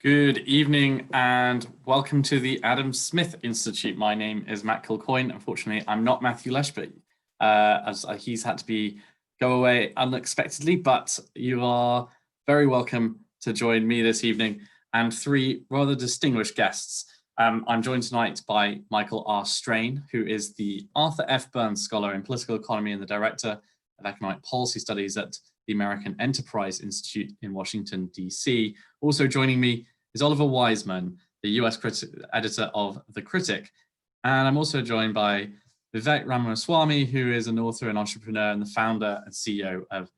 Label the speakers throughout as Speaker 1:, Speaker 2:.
Speaker 1: Good evening and welcome to the Adam Smith Institute. My name is Matt Kilcoyne. Unfortunately, I'm not Matthew Lesh, but as he's had to go away unexpectedly, but you are very welcome to join me this evening and three rather distinguished guests. I'm joined tonight by Michael R. Strain, who is the Arthur F. Burns Scholar in Political Economy and the Director of Economic Policy Studies at the American Enterprise Institute in Washington, D.C. Also joining me is Oliver Wiseman, the US editor of The Critic. And I'm also joined by Vivek Ramaswamy, who is an author and entrepreneur and the founder and CEO of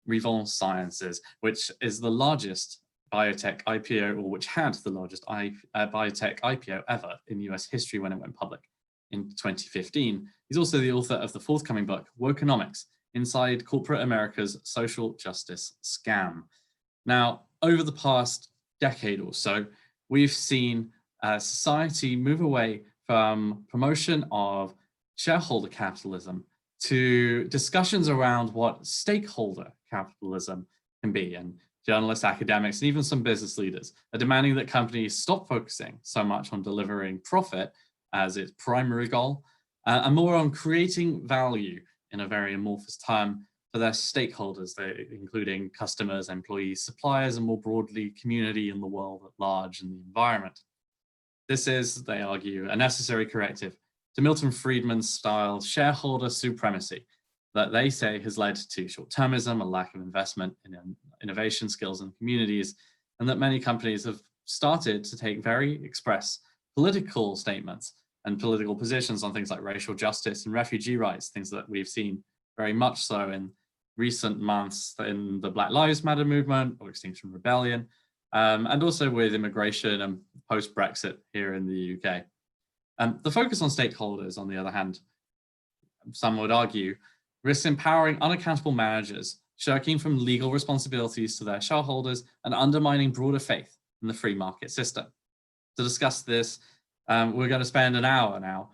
Speaker 1: Revon Sciences, which is the largest biotech IPO, or which had the largest biotech IPO ever in US history when it went public in 2015. He's also the author of the forthcoming book, Wokenomics, Inside Corporate America's Social Justice Scam. Now, over the past decade or so, we've seen society move away from promotion of shareholder capitalism to discussions around what stakeholder capitalism can be. And journalists, academics, and even some business leaders are demanding that companies stop focusing so much on delivering profit as its primary goal, and more on creating value in a very amorphous term for their stakeholders, including customers, employees, suppliers, and more broadly, community and the world at large and the environment. This is, they argue, a necessary corrective to Milton Friedman's style shareholder supremacy that they say has led to short-termism, a lack of investment in innovation skills and communities, and that many companies have started to take very express political statements and political positions on things like racial justice and refugee rights, things that we've seen very much so in recent months in the Black Lives Matter movement or Extinction Rebellion, and also with immigration and post-Brexit here in the UK. The focus on stakeholders, on the other hand, some would argue, risks empowering unaccountable managers, shirking from legal responsibilities to their shareholders, and undermining broader faith in the free market system. To discuss this, we're going to spend an hour now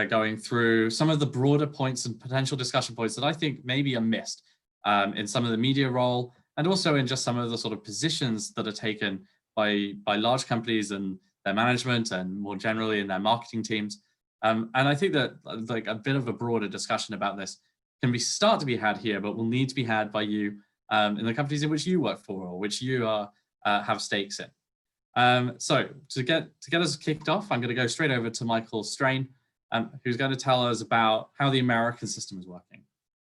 Speaker 1: going through some of the broader points and potential discussion points that I think maybe are missed in some of the media role, and also in just some of the sort of positions that are taken by large companies and their management, and more generally in their marketing teams. And I think that like a bit of a broader discussion about this can start to be had here, but will need to be had by you in the companies in which you work for or which you have stakes in. So to get us kicked off, I'm going to go straight over to Michael Strain, who's going to tell us about how the American system is working,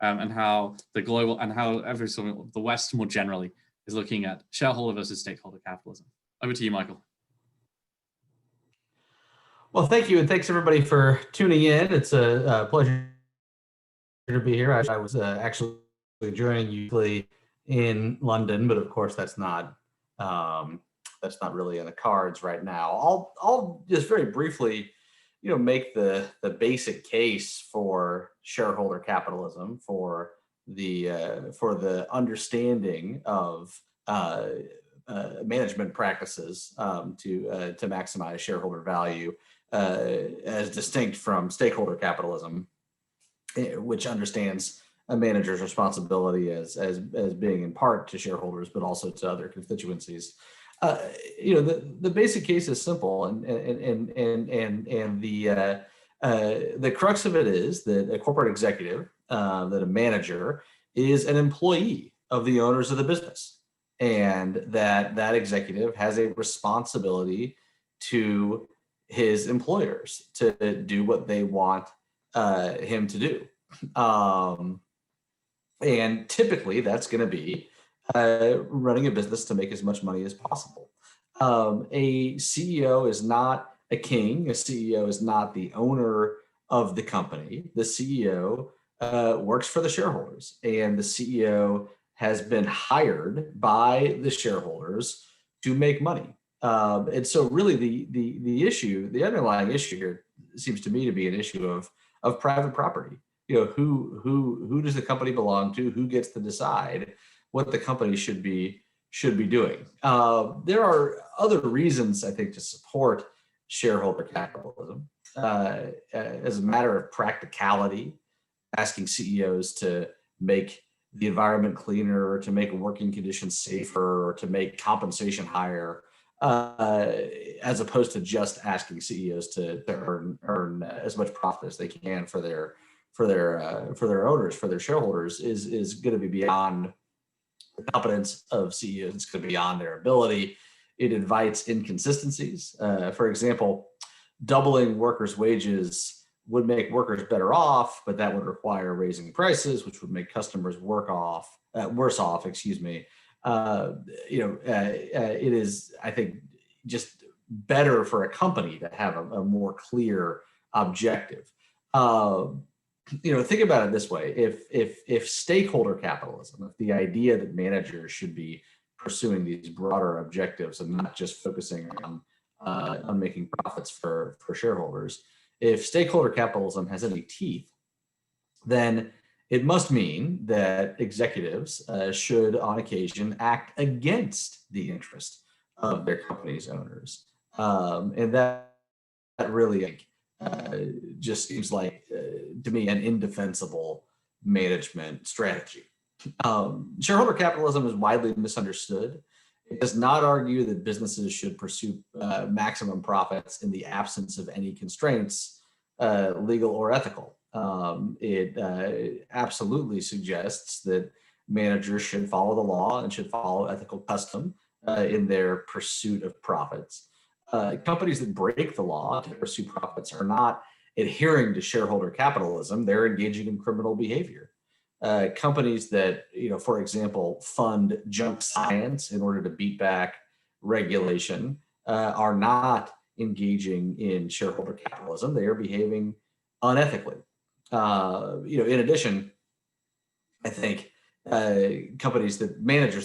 Speaker 1: and how the global and how every sort of the West more generally is looking at shareholder versus stakeholder capitalism. Over to you, Michael.
Speaker 2: Well, thank you, and thanks everybody for tuning in. It's a pleasure to be here. I was actually joining you in London, but of course that's not really in the cards right now. I'll just very briefly, make the basic case for shareholder capitalism, for the understanding of management practices to maximize shareholder value, as distinct from stakeholder capitalism, which understands a manager's responsibility as being in part to shareholders, but also to other constituencies. The basic case is simple, and the crux of it is that a corporate executive, that a manager, is an employee of the owners of the business, and that executive has a responsibility to his employers to do what they want him to do. And typically that's going to be running a business to make as much money as possible. A CEO is not a king. A CEO is not the owner of the company. The CEO works for the shareholders, and the CEO has been hired by the shareholders to make money. And so really the underlying issue here seems to me to be an issue of private property. Who does the company belong to? Who gets to decide what the company should be doing? There are other reasons, I think, to support shareholder capitalism. As a matter of practicality, asking CEOs to make the environment cleaner, or to make working conditions safer, or to make compensation higher, as opposed to just asking CEOs to earn as much profit as they can for their owners, for their shareholders, is going to be beyond the competence of CEOs. It's going to be beyond their ability. It invites inconsistencies. For example, doubling workers' wages would make workers better off, but that would require raising prices, which would make customers worse off. Excuse me. It is, I think, just better for a company to have a more clear objective. Think about it this way: if stakeholder capitalism, if the idea that managers should be pursuing these broader objectives and not just focusing on making profits for shareholders, if stakeholder capitalism has any teeth, then it must mean that executives should, on occasion, act against the interest of their company's owners, and that really just seems like, to me, an indefensible management strategy. Shareholder capitalism is widely misunderstood. It does not argue that businesses should pursue maximum profits in the absence of any constraints, legal or ethical. It absolutely suggests that managers should follow the law and should follow ethical custom in their pursuit of profits. Companies that break the law to pursue profits are not adhering to shareholder capitalism. They're engaging in criminal behavior. Companies that, for example, fund junk science in order to beat back regulation are not engaging in shareholder capitalism. They are behaving unethically. In addition, I think managers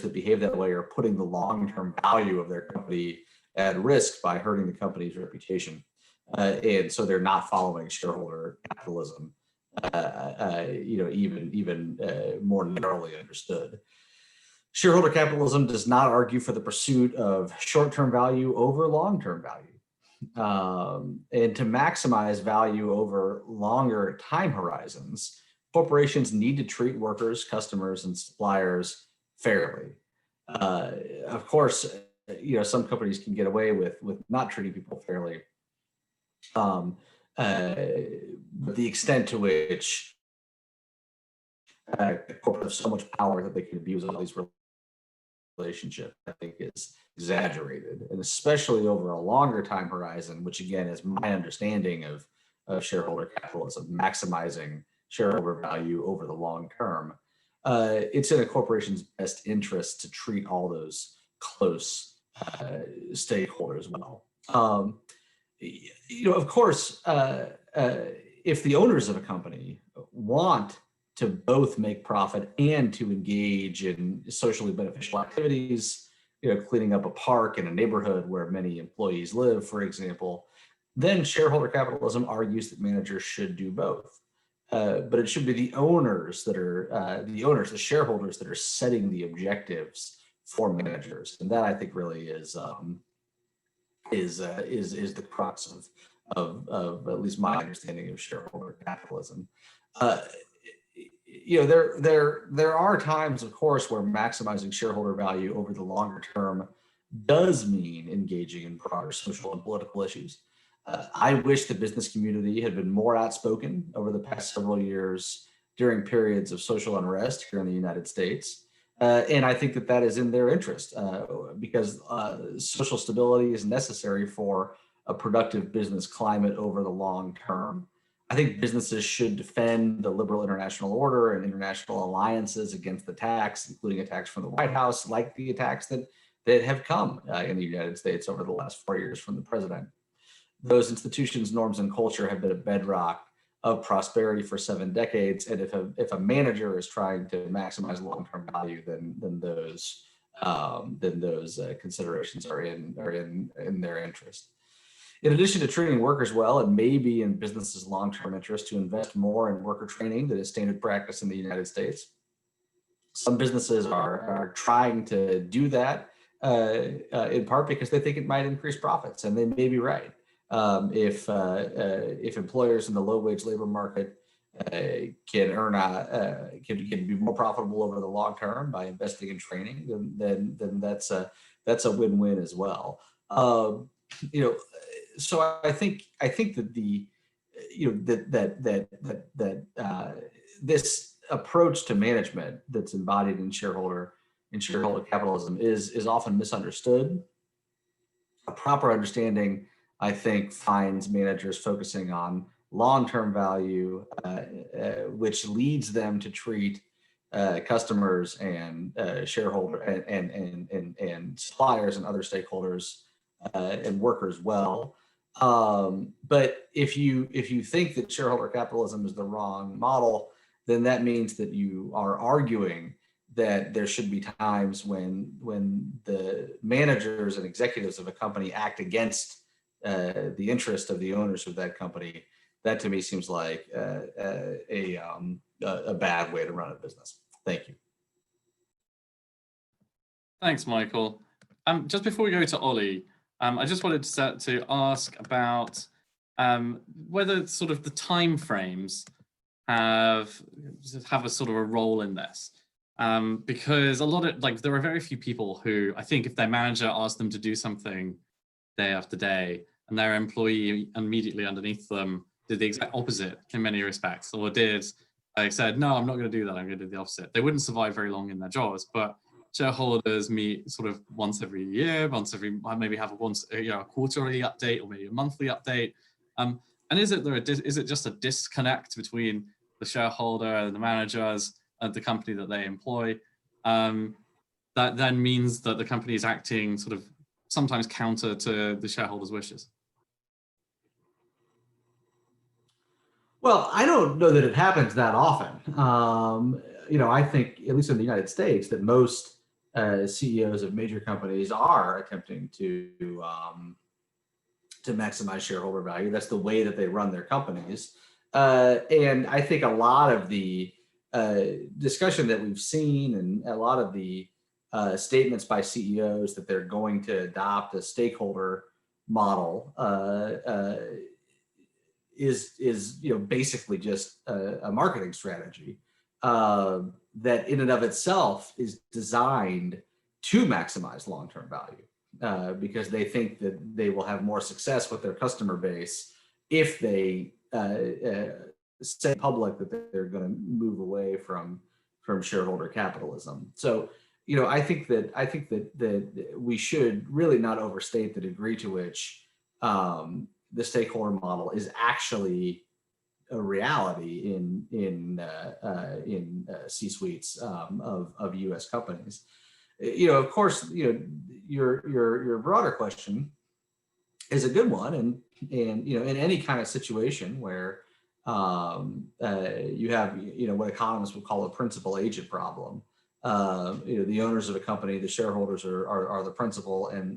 Speaker 2: that behave that way are putting the long-term value of their company at risk by hurting the company's reputation. And so they're not following shareholder capitalism, even more narrowly understood. Shareholder capitalism does not argue for the pursuit of short-term value over long-term value. And to maximize value over longer time horizons, corporations need to treat workers, customers, and suppliers fairly. Of course, some companies can get away with not treating people fairly. But the extent to which corporate have so much power that they can abuse all these relationships, I think, is exaggerated, and especially over a longer time horizon, which again is my understanding of shareholder capitalism, maximizing shareholder value over the long term. It's in a corporation's best interest to treat all those close stakeholders well. Of course, if the owners of a company want to both make profit and to engage in socially beneficial activities, cleaning up a park in a neighborhood where many employees live, for example, then shareholder capitalism argues that managers should do both. But it should be the owners, the shareholders that are setting the objectives for managers, and that, I think, really is the crux of at least my understanding of shareholder capitalism. There are times, of course, where maximizing shareholder value over the longer term does mean engaging in broader social and political issues. I wish the business community had been more outspoken over the past several years during periods of social unrest here in the United States. And I think that is in their interest because social stability is necessary for a productive business climate over the long term. I think businesses should defend the liberal international order and international alliances against attacks, including attacks from the White House, like the attacks that have come in the United States over the last 4 years from the president. Those institutions, norms, and culture have been a bedrock of prosperity for 7 decades. And if a manager is trying to maximize long-term value, then those considerations are in their interest. In addition to treating workers well, it may be in businesses' long-term interest to invest more in worker training that is standard practice in the United States. Some businesses are trying to do that in part because they think it might increase profits, and they may be right. If employers in the low-wage labor market can be more profitable over the long term by investing in training, then that's a win-win as well. You know, so I think that the, you know, this approach to management that's embodied in shareholder capitalism is often misunderstood. A proper understanding, I think, finds managers focusing on long-term value, which leads them to treat customers and shareholder and suppliers and other stakeholders and workers well. But if you think that shareholder capitalism is the wrong model, then that means that you are arguing that there should be times when the managers and executives of a company act against the interest of the owners of that company. That to me seems like a bad way to run a business. Thank you.
Speaker 1: Thanks, Michael. Just before we go to Ollie, I just wanted to ask about whether sort of the time frames have a sort of a role in this. Because a lot of, like, there are very few people who, I think if their manager asked them to do something day after day and their employee immediately underneath them did the exact opposite in many respects, or did, like, said, no, I'm not going to do that, I'm going to do the opposite, they wouldn't survive very long in their jobs. But shareholders meet sort of once every year, maybe have a quarterly update or maybe a monthly update. And is it just a disconnect between the shareholder and the managers at the company that they employ, that then means that the company is acting sort of sometimes counter to the shareholders' wishes?
Speaker 2: Well, I don't know that it happens that often. You know, I think, at least in the United States, that most CEOs of major companies are attempting to maximize shareholder value. That's the way that they run their companies. And I think a lot of the discussion that we've seen and a lot of the statements by CEOs that they're going to adopt a stakeholder model is you know, basically just a marketing strategy that in and of itself is designed to maximize long-term value because they think that they will have more success with their customer base if they say in public that they're going to move away from shareholder capitalism. So, you know, I think that we should really not overstate the degree to which the stakeholder model is actually a reality in C-suites of U.S. companies. You know, of course, you know, your broader question is a good one, and you know, in any kind of situation where you have, you know, what economists would call a principal agent problem. You know, the owners of a company, the shareholders are the principal, and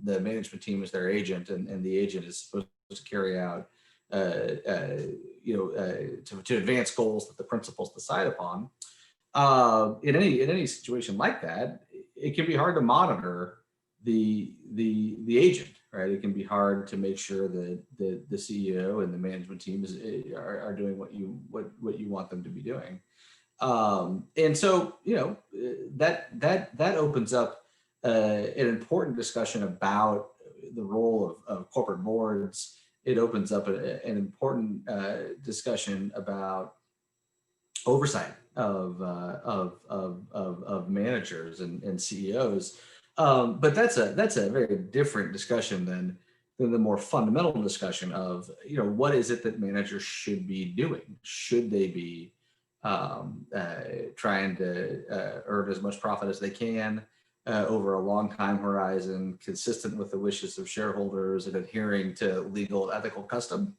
Speaker 2: the management team is their agent, and the agent is supposed to carry out, you know, to advance goals that the principals decide upon. In any situation like that, it can be hard to monitor the agent, right? It can be hard to make sure that the CEO and the management team are doing what you want them to be doing. And so, you know, that opens up an important discussion about the role of corporate boards. It opens up an important discussion about oversight of managers and CEOs. But that's a very different discussion than the more fundamental discussion of, you know, what is it that managers should be doing? Should they be trying to earn as much profit as they can over a long time horizon, consistent with the wishes of shareholders and adhering to legal and ethical custom?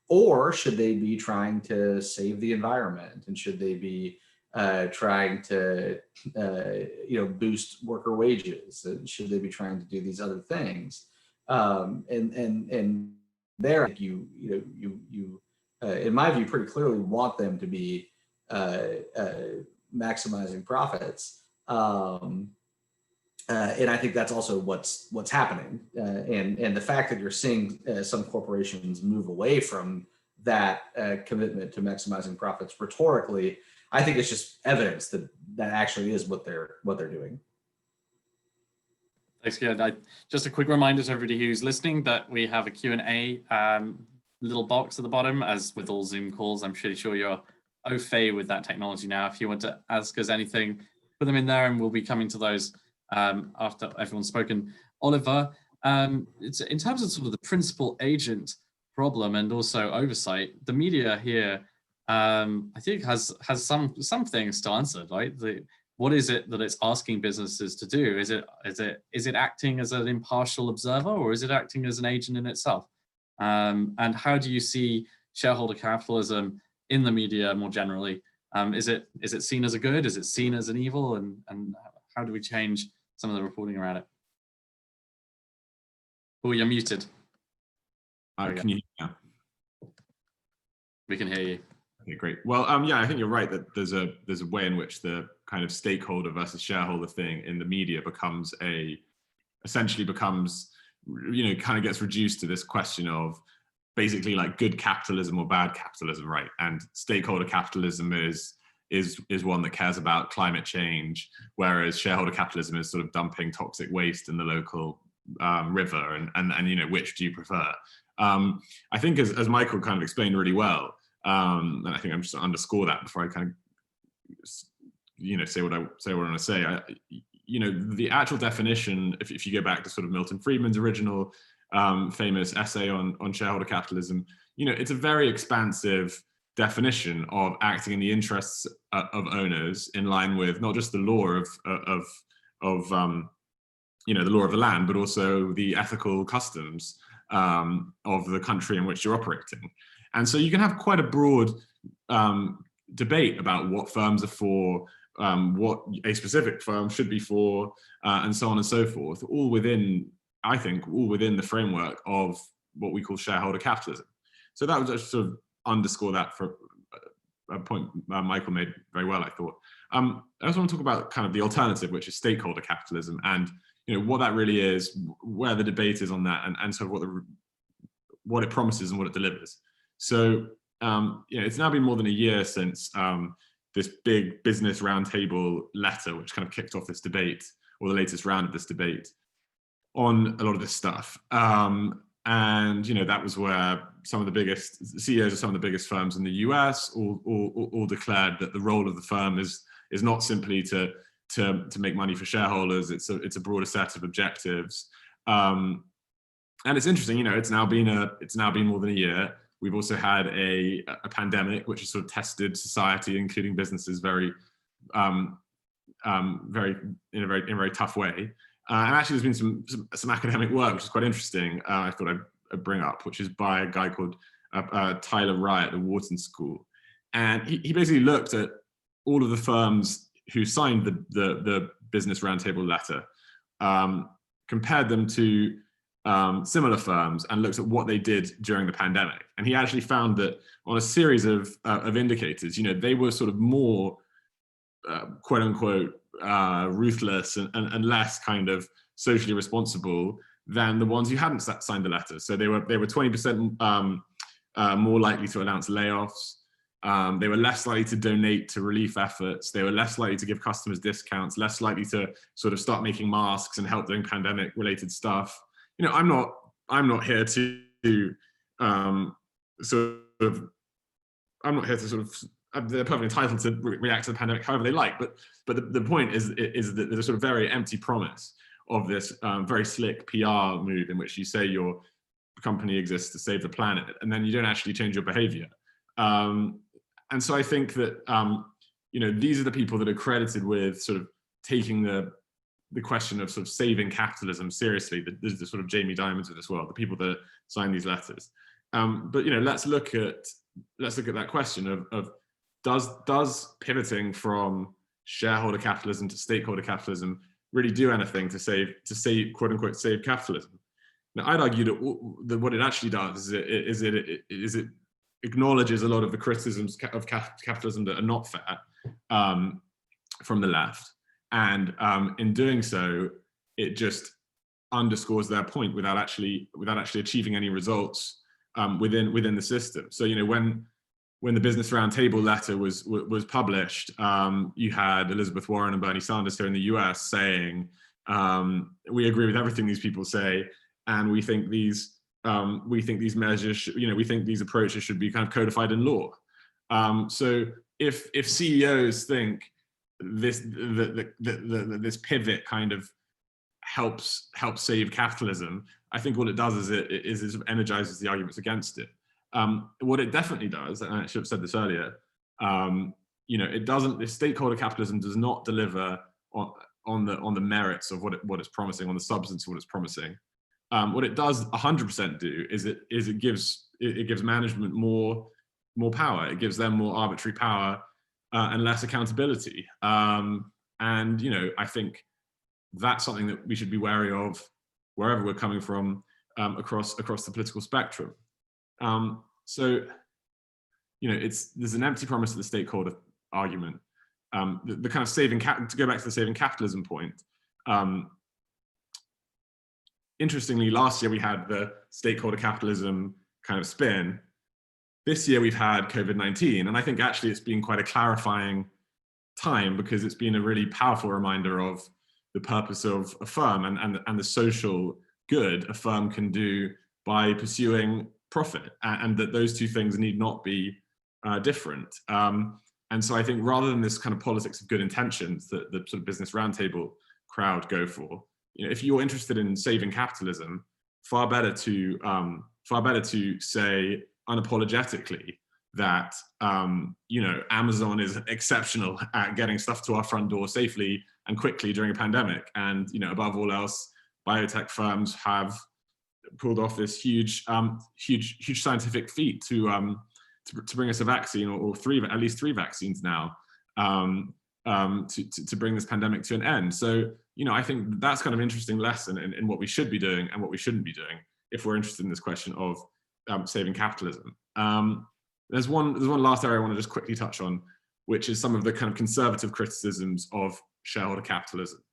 Speaker 2: Or should they be trying to save the environment? And should they be trying to you know, boost worker wages? And should they be trying to do these other things? And there, you in my view, pretty clearly want them to be maximizing profits. And I think that's also what's happening. And the fact that you're seeing some corporations move away from that commitment to maximizing profits rhetorically, I think it's just evidence that actually is what they're doing.
Speaker 1: Thanks, good. Just a quick reminder to everybody who's listening that we have a Q&A little box at the bottom. As with all Zoom calls, I'm pretty sure you're au fait with that technology now. If you want to ask us anything, put them in there, and we'll be coming to those after everyone's spoken. Oliver, it's in terms of sort of the principal agent problem and also oversight, the media here, I think has some things to answer, right? What is it that it's asking businesses to do? Is it acting as an impartial observer, or is it acting as an agent in itself? And how do you see shareholder capitalism in the media more generally? Is it seen as a good? Is it seen as an evil? And how do we change some of the reporting around it? Oh, you're muted.
Speaker 3: Can you hear me now?
Speaker 1: We can hear you.
Speaker 3: Okay, great. Well, yeah, I think you're right that there's a way in which the kind of stakeholder versus shareholder thing in the media essentially becomes, kind of gets reduced to this question of basically like good capitalism or bad capitalism, right? And stakeholder capitalism is one that cares about climate change, whereas shareholder capitalism is sort of dumping toxic waste in the local river, and which do you prefer? I think as Michael kind of explained really well, and I think I'm just to underscore that before I kind of say what I want to say. The actual definition, if you go back to sort of Milton Friedman's original famous essay on shareholder capitalism, it's a very expansive definition of acting in the interests of owners in line with not just the law of the law of the land, but also the ethical customs of the country in which you're operating. And so you can have quite a broad debate about what firms are for, what a specific firm should be for, and so on and so forth, all within the framework of what we call shareholder capitalism. So that was just sort of underscore that for a point Michael made very well, I thought. I also want to talk about kind of the alternative, which is stakeholder capitalism, and what that really is, where the debate is on that, and sort of what it promises and what it delivers. So it's now been more than a year since this big business roundtable letter, which kind of kicked off this debate, or the latest round of this debate, on a lot of this stuff. And that was where some of the biggest CEOs of some of the biggest firms in the US all declared that the role of the firm is not simply to make money for shareholders. It's a broader set of objectives. And it's interesting, it's now been more than a year. We've also had a pandemic, which has sort of tested society, including businesses, very in a very tough way. And actually, there's been some academic work, which is quite interesting. I thought I'd bring up, which is by a guy called Tyler Wright at the Wharton School, and he basically looked at all of the firms who signed the business roundtable letter, compared them to similar firms, and looked at what they did during the pandemic. And he actually found that on a series of indicators, they were sort of more quote unquote ruthless and less kind of socially responsible than the ones who hadn't signed the letter. So they were 20% more likely to announce layoffs. They were less likely to donate to relief efforts. They were less likely to give customers discounts, less likely to sort of start making masks and help doing pandemic related stuff. I'm not here to they're perfectly entitled to react to the pandemic however they like, but the point is that there's a sort of very empty promise of this very slick PR move in which you say your company exists to save the planet, and then you don't actually change your behavior. And so I think that these are the people that are credited with sort of taking the question of sort of saving capitalism seriously. There's the sort of Jamie Dimons of this world, the people that sign these letters. But let's look at that question of does pivoting from shareholder capitalism to stakeholder capitalism really do anything to save quote unquote save capitalism? Now, I'd argue that what it actually does is it acknowledges a lot of the criticisms of capitalism that are not fair from the left, and in doing so, it just underscores their point without actually achieving any results within the system. So when the Business Roundtable letter was published, you had Elizabeth Warren and Bernie Sanders here in the US saying We agree with everything these people say, and we think these measures, we think these approaches should be kind of codified in law. So if CEOs think this this pivot kind of helps save capitalism, I think what it does is it energizes the arguments against it. What it definitely does, and I should have said this earlier, it doesn't. This stakeholder capitalism does not deliver on the merits of what it's promising, on the substance of what it's promising. What it does 100% do is it gives management more power. It gives them more arbitrary power and less accountability. And I think that's something that we should be wary of wherever we're coming from across the political spectrum. So there's an empty promise of the stakeholder argument. The kind of to go back to the saving capitalism point. Interestingly, last year we had the stakeholder capitalism kind of spin. This year we've had COVID-19, and I think actually it's been quite a clarifying time, because it's been a really powerful reminder of the purpose of a firm and the social good a firm can do by pursuing profit, and that those two things need not be different. And so I think rather than this kind of politics of good intentions that the sort of business roundtable crowd go for, if you're interested in saving capitalism, far better to say unapologetically that Amazon is exceptional at getting stuff to our front door safely and quickly during a pandemic, and above all else, biotech firms have pulled off this huge scientific feat to bring us a vaccine, or at least three vaccines now, to bring this pandemic to an end. So I think that's kind of an interesting lesson in what we should be doing and what we shouldn't be doing if we're interested in this question of saving capitalism. There's one last area I want to just quickly touch on, which is some of the kind of conservative criticisms of shareholder capitalism.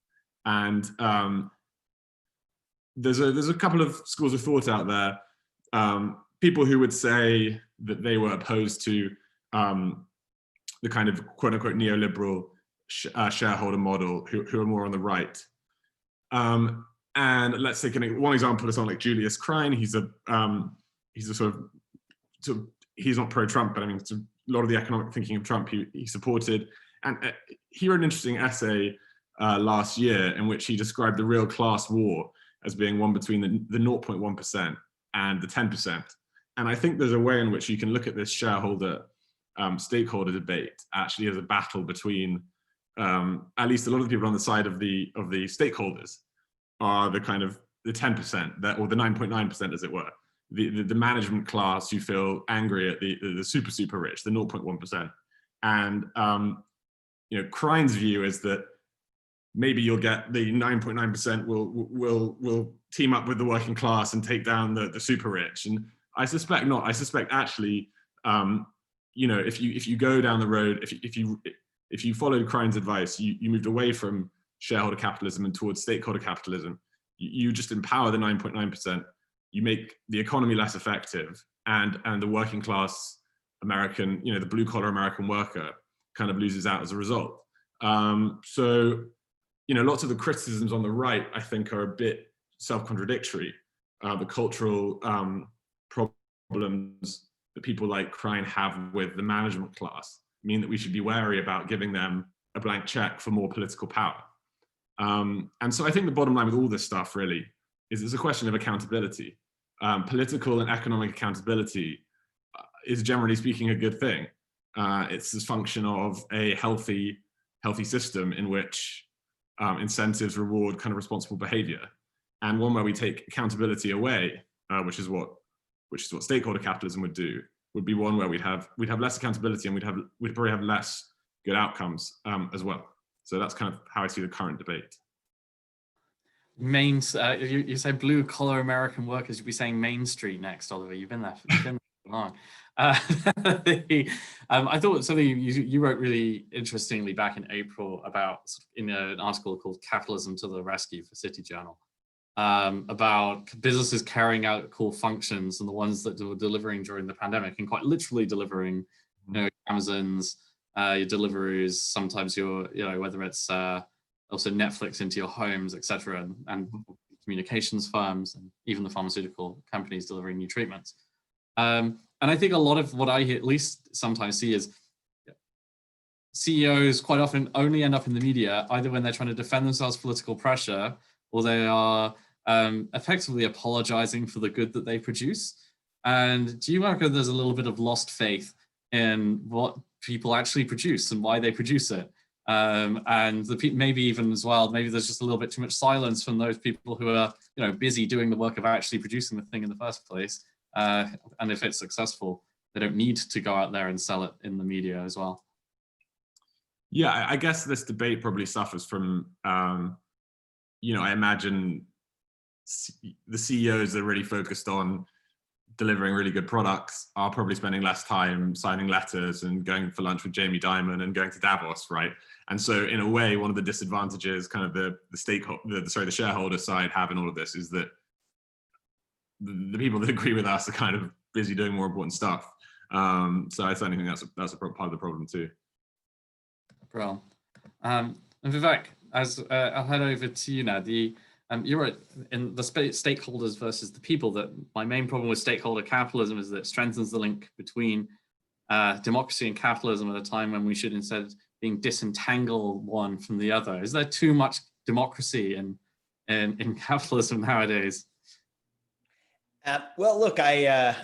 Speaker 3: And there's a couple of schools of thought out there. People who would say that they were opposed to the kind of quote unquote neoliberal shareholder model, who are more on the right. And let's take one example is someone like Julius Krein. He's a sort of he's not pro-Trump, but I mean, a lot of the economic thinking of Trump he supported. And he wrote an interesting essay last year in which he described the real class war as being one between the 0.1% and the 10%. And I think there's a way in which you can look at this shareholder stakeholder debate actually as a battle between at least a lot of the people on the side of the stakeholders are the kind of the 10%, or the 9.9%, as it were, the management class who feel angry at the super rich, the 0.1%. And Krein's view is that maybe you'll get the 9.9% will team up with the working class and take down the super rich. And I suspect not. I suspect actually, if you go down the road, if you followed Krein's advice, you moved away from shareholder capitalism and towards stakeholder capitalism, you just empower the 9.9%. You make the economy less effective, and the working class American, the blue collar American worker kind of loses out as a result. So, lots of the criticisms on the right, I think, are a bit self-contradictory. The cultural problems that people like Krein have with the management class mean that we should be wary about giving them a blank check for more political power. And so I think the bottom line with all this stuff really is it's a question of accountability. Political and economic accountability is, generally speaking, a good thing. It's this function of a healthy system in which incentives reward kind of responsible behavior, and one where we take accountability away, which is what stakeholder capitalism would do, would be one where we'd have less accountability, and we'd probably have less good outcomes as well. So that's kind of how I see the current debate.
Speaker 1: You say blue collar American workers, you'd be saying Main Street next, Oliver. You've been there for long. I thought something you wrote really interestingly back in April about, in an article called "Capitalism to the Rescue" for City Journal, about businesses carrying out core functions and the ones that were delivering during the pandemic, and quite literally delivering, Amazon's, your deliveries, sometimes whether it's also Netflix into your homes, etc., and communications firms, and even the pharmaceutical companies delivering new treatments. And I think a lot of what I at least sometimes see is CEOs quite often only end up in the media either when they're trying to defend themselves political pressure, or they are effectively apologizing for the good that they produce. And do you reckon there's a little bit of lost faith in what people actually produce and why they produce it? And maybe even as well, maybe there's just a little bit too much silence from those people who are, busy doing the work of actually producing the thing in the first place. And if it's successful, they don't need to go out there and sell it in the media as well.
Speaker 3: Yeah, I guess this debate probably suffers from, I imagine the CEOs that are really focused on delivering really good products are probably spending less time signing letters and going for lunch with Jamie Dimon and going to Davos, right? And so in a way, one of the disadvantages kind of the shareholder side have in all of this is that the people that agree with us are kind of busy doing more important stuff. So I certainly think that's a part of the problem too.
Speaker 1: Bro. And Vivek, as I'll head over to you now. You're in the stakeholders versus the people. That my main problem with stakeholder capitalism is that it strengthens the link between democracy and capitalism at a time when we should instead being disentangle one from the other. Is there too much democracy in capitalism nowadays?
Speaker 4: Well, look, I've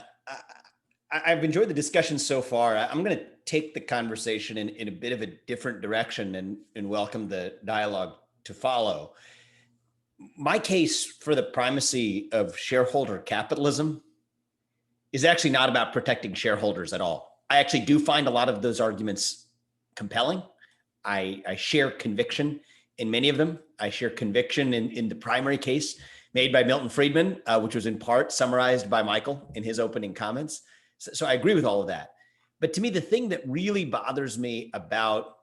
Speaker 4: enjoyed the discussion so far. I'm going to take the conversation in a bit of a different direction and welcome the dialogue to follow. My case for the primacy of shareholder capitalism is actually not about protecting shareholders at all. I actually do find a lot of those arguments compelling. I share conviction in many of them. I share conviction in the primary case made by Milton Friedman, which was in part summarized by Michael in his opening comments. So I agree with all of that. But to me, the thing that really bothers me about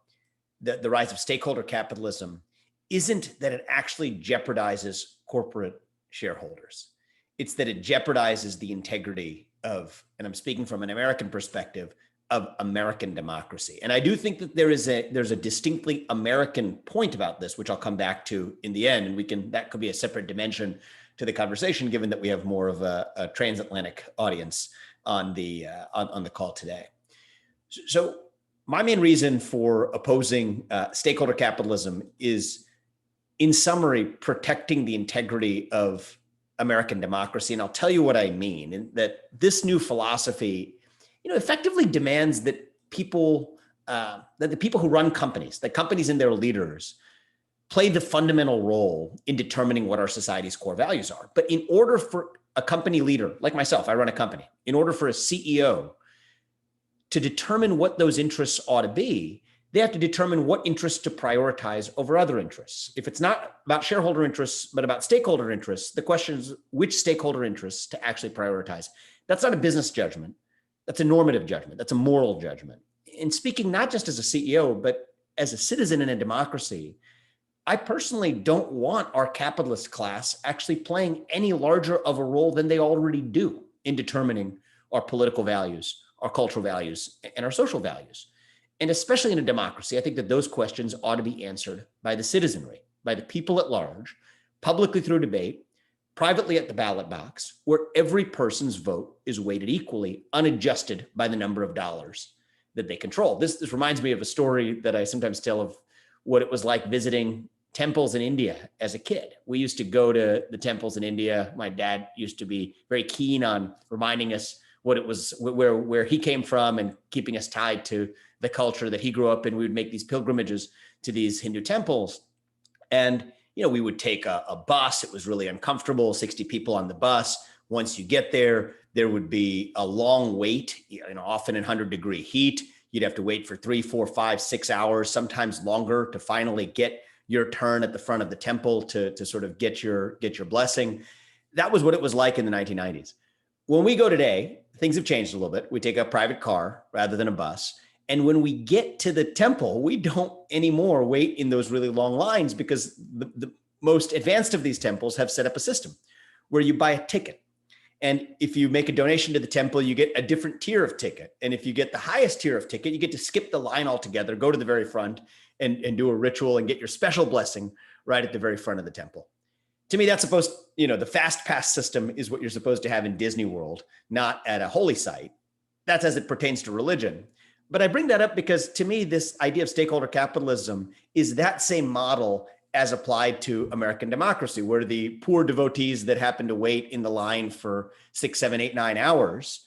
Speaker 4: the rise of stakeholder capitalism isn't that it actually jeopardizes corporate shareholders. It's that it jeopardizes the integrity of, and I'm speaking from an American perspective, of American democracy. And I do think that there's a distinctly American point about this, which I'll come back to in the end. And that could be a separate dimension to the conversation, given that we have more of a transatlantic audience on the call today. So my main reason for opposing stakeholder capitalism is, in summary, protecting the integrity of American democracy. And I'll tell you what I mean, and that this new philosophy, effectively demands that that the people who run companies, that companies and their leaders, play the fundamental role in determining what our society's core values are. But in order for a company leader, like myself, I run a company, in order for a CEO to determine what those interests ought to be, they have to determine what interests to prioritize over other interests. If it's not about shareholder interests, but about stakeholder interests, the question is which stakeholder interests to actually prioritize. That's not a business judgment. That's a normative judgment. That's a moral judgment. And speaking not just as a CEO, but as a citizen in a democracy, I personally don't want our capitalist class actually playing any larger of a role than they already do in determining our political values, our cultural values, and our social values. And especially in a democracy, I think that those questions ought to be answered by the citizenry, by the people at large, publicly through debate, privately at the ballot box, where every person's vote is weighted equally, unadjusted by the number of dollars that they control. This reminds me of a story that I sometimes tell of what it was like visiting temples in India as a kid. We used to go to the temples in India. My dad used to be very keen on reminding us what it was, where he came from, and keeping us tied to the culture that he grew up in. We would make these pilgrimages to these Hindu temples. And, we would take a bus. It was really uncomfortable, 60 people on the bus. Once you get there, there would be a long wait, often in 100-degree heat. You'd have to wait for 3, 4, 5, 6 hours, sometimes longer, to finally get your turn at the front of the temple to sort of get your blessing. That was what it was like in the 1990s. When we go today, things have changed a little bit. We take a private car rather than a bus. And when we get to the temple, we don't anymore wait in those really long lines, because the most advanced of these temples have set up a system where you buy a ticket. And if you make a donation to the temple, you get a different tier of ticket. And if you get the highest tier of ticket, you get to skip the line altogether, go to the very front, and do a ritual and get your special blessing right at the very front of the temple. To me, that's supposed, the fast pass system is what you're supposed to have in Disney World, not at a holy site. That's as it pertains to religion. But I bring that up because to me, this idea of stakeholder capitalism is that same model as applied to American democracy, where the poor devotees that happen to wait in the line for 6, 7, 8, 9 hours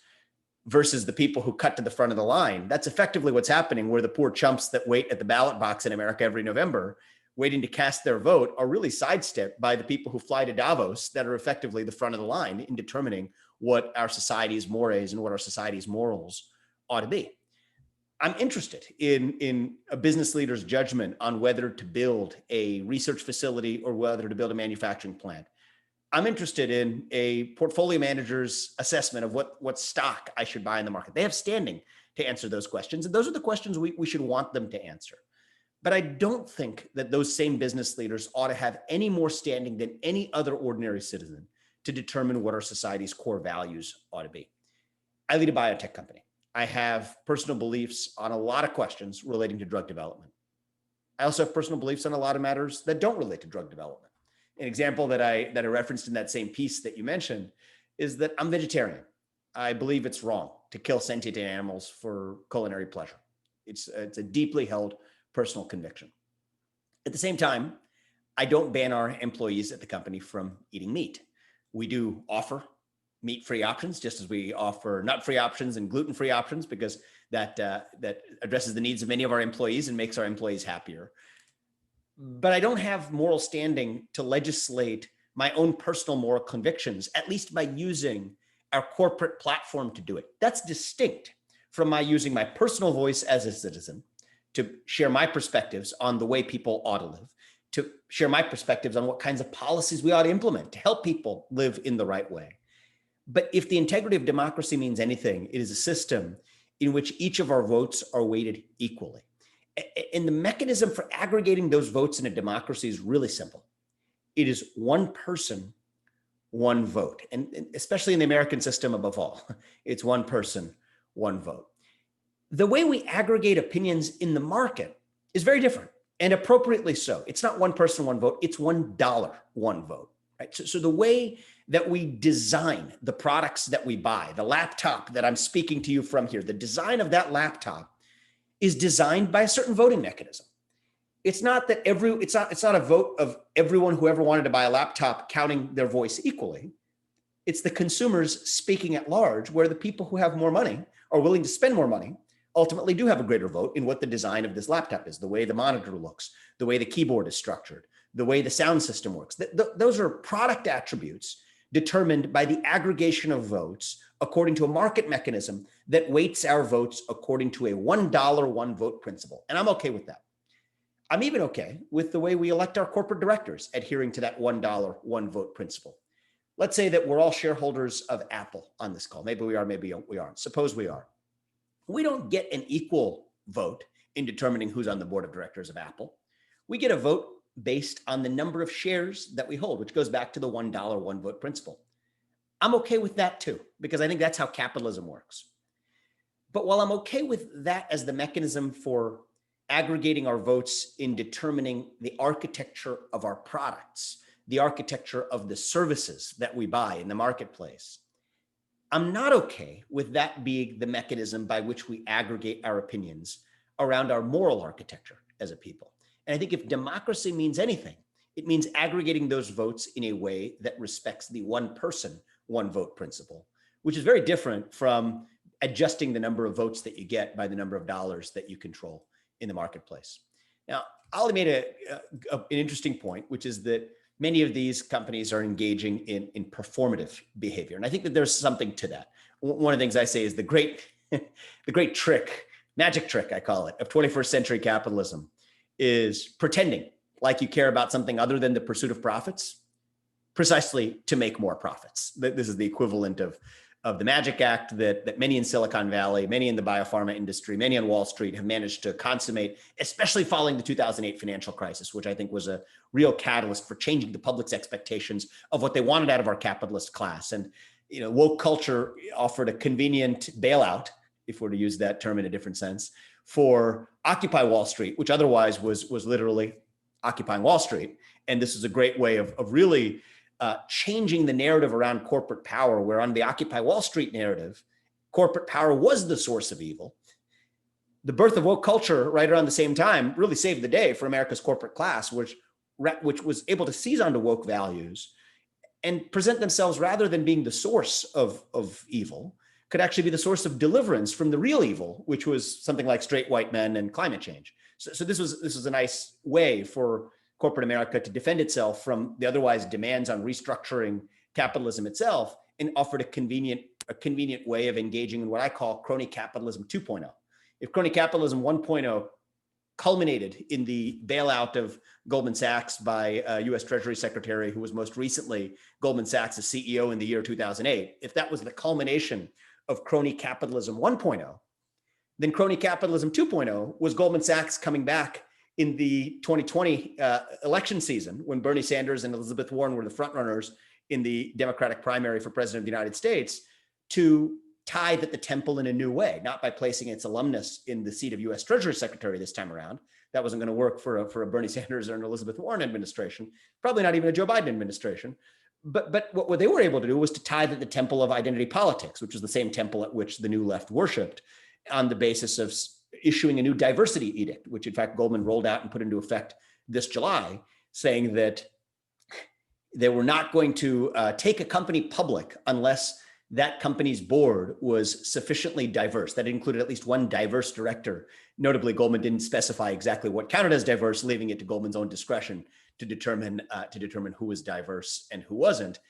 Speaker 4: versus the people who cut to the front of the line. That's effectively what's happening, where the poor chumps that wait at the ballot box in America every November, waiting to cast their vote, are really sidestepped by the people who fly to Davos that are effectively the front of the line in determining what our society's mores and what our society's morals ought to be. I'm interested in a business leader's judgment on whether to build a research facility or whether to build a manufacturing plant. I'm interested in a portfolio manager's assessment of what stock I should buy in the market. They have standing to answer those questions. And those are the questions we should want them to answer. But I don't think that those same business leaders ought to have any more standing than any other ordinary citizen to determine what our society's core values ought to be. I lead a biotech company. I have personal beliefs on a lot of questions relating to drug development. I also have personal beliefs on a lot of matters that don't relate to drug development. An example that I referenced in that same piece that you mentioned is that I'm vegetarian. I believe it's wrong to kill sentient animals for culinary pleasure. It's a deeply held personal conviction. At the same time, I don't ban our employees at the company from eating meat. We do offer meat-free options, just as we offer nut-free options and gluten-free options, because that addresses the needs of many of our employees and makes our employees happier. But I don't have moral standing to legislate my own personal moral convictions, at least by using our corporate platform to do it. That's distinct from my using my personal voice as a citizen to share my perspectives on the way people ought to live, to share my perspectives on what kinds of policies we ought to implement to help people live in the right way. But if the integrity of democracy means anything, it is a system in which each of our votes are weighted equally. And the mechanism for aggregating those votes in a democracy is really simple. It is one person, one vote. And especially in the American system above all, it's one person, one vote. The way we aggregate opinions in the market is very different, and appropriately so. It's not one person, one vote. It's $1, one vote. Right? So the way that we design the products that we buy, the laptop that I'm speaking to you from here, the design of that laptop is designed by a certain voting mechanism. It's not that it's not a vote of everyone who ever wanted to buy a laptop counting their voice equally. It's the consumers speaking at large, where the people who have more money are willing to spend more money ultimately do have a greater vote in what the design of this laptop is, the way the monitor looks, the way the keyboard is structured, the way the sound system works. Those are product attributes determined by the aggregation of votes according to a market mechanism that weights our votes according to a $1, one vote principle. And I'm okay with that. I'm even okay with the way we elect our corporate directors adhering to that $1, one vote principle. Let's say that we're all shareholders of Apple on this call. Maybe we are, maybe we aren't. Suppose we are. We don't get an equal vote in determining who's on the board of directors of Apple. We get a vote based on the number of shares that we hold, which goes back to the $1, one vote principle. I'm okay with that too, because I think that's how capitalism works. But while I'm okay with that as the mechanism for aggregating our votes in determining the architecture of our products, the architecture of the services that we buy in the marketplace, I'm not okay with that being the mechanism by which we aggregate our opinions around our moral architecture as a people. And I think if democracy means anything, it means aggregating those votes in a way that respects the one person, one vote principle, which is very different from adjusting the number of votes that you get by the number of dollars that you control in the marketplace. Now, Ali made an interesting point, which is that many of these companies are engaging in performative behavior. And I think that there's something to that. One of the things I say is the great trick, magic trick, I call it, of 21st century capitalism is pretending like you care about something other than the pursuit of profits, precisely to make more profits. This is the equivalent of the magic act that many in Silicon Valley, many in the biopharma industry, many on Wall Street have managed to consummate, especially following the 2008 financial crisis, which I think was a real catalyst for changing the public's expectations of what they wanted out of our capitalist class. And woke culture offered a convenient bailout, if we're to use that term in a different sense, for Occupy Wall Street, which otherwise was literally occupying Wall Street. And this is a great way of really changing the narrative around corporate power, where on the Occupy Wall Street narrative, corporate power was the source of evil. The birth of woke culture right around the same time really saved the day for America's corporate class, which was able to seize onto woke values and present themselves, rather than being the source of evil, could actually be the source of deliverance from the real evil, which was something like straight white men and climate change. So this was a nice way for corporate America to defend itself from the otherwise demands on restructuring capitalism itself, and offered a convenient way of engaging in what I call crony capitalism 2.0. If crony capitalism 1.0 culminated in the bailout of Goldman Sachs by a US Treasury Secretary who was most recently Goldman Sachs' CEO in the year 2008, if that was the culmination of crony capitalism 1.0, then crony capitalism 2.0 was Goldman Sachs coming back in the 2020 election season, when Bernie Sanders and Elizabeth Warren were the frontrunners in the Democratic primary for president of the United States, to tithe at the temple in a new way, not by placing its alumnus in the seat of US Treasury Secretary this time around. That wasn't going to work for a Bernie Sanders or an Elizabeth Warren administration, probably not even a Joe Biden administration. But what they were able to do was to tithe at the temple of identity politics, which is the same temple at which the new left worshipped, on the basis of issuing a new diversity edict, which in fact Goldman rolled out and put into effect this July, saying that they were not going to take a company public unless that company's board was sufficiently diverse. That included at least one diverse director. Notably, Goldman didn't specify exactly what counted as diverse, leaving it to Goldman's own discretion to determine who was diverse and who wasn't.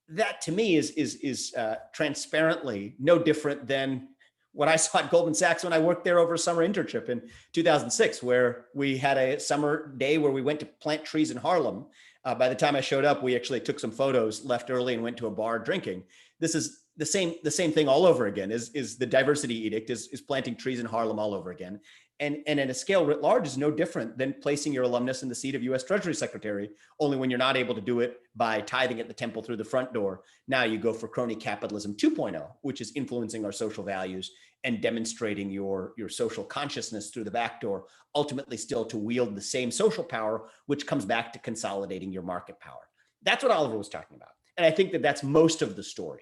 Speaker 4: That to me is transparently no different than what I saw at Goldman Sachs when I worked there over a summer internship in 2006, where we had a summer day where we went to plant trees in Harlem. By the time I showed up, we actually took some photos, left early, and went to a bar drinking. This is the same thing all over again. Is the diversity edict is planting trees in Harlem all over again, and at a scale writ large is no different than placing your alumnus in the seat of U.S. Treasury Secretary. Only when you're not able to do it by tithing at the temple through the front door, now you go for crony capitalism 2.0, which is influencing our social values and demonstrating your social consciousness through the back door, ultimately still to wield the same social power, which comes back to consolidating your market power. That's what Oliver was talking about. And I think that that's most of the story.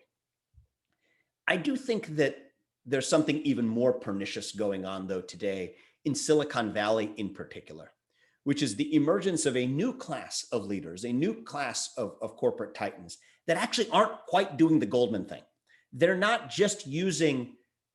Speaker 4: I do think that there's something even more pernicious going on, though, today in Silicon Valley in particular, which is the emergence of a new class of leaders, a new class of corporate titans that actually aren't quite doing the Goldman thing. They're not just using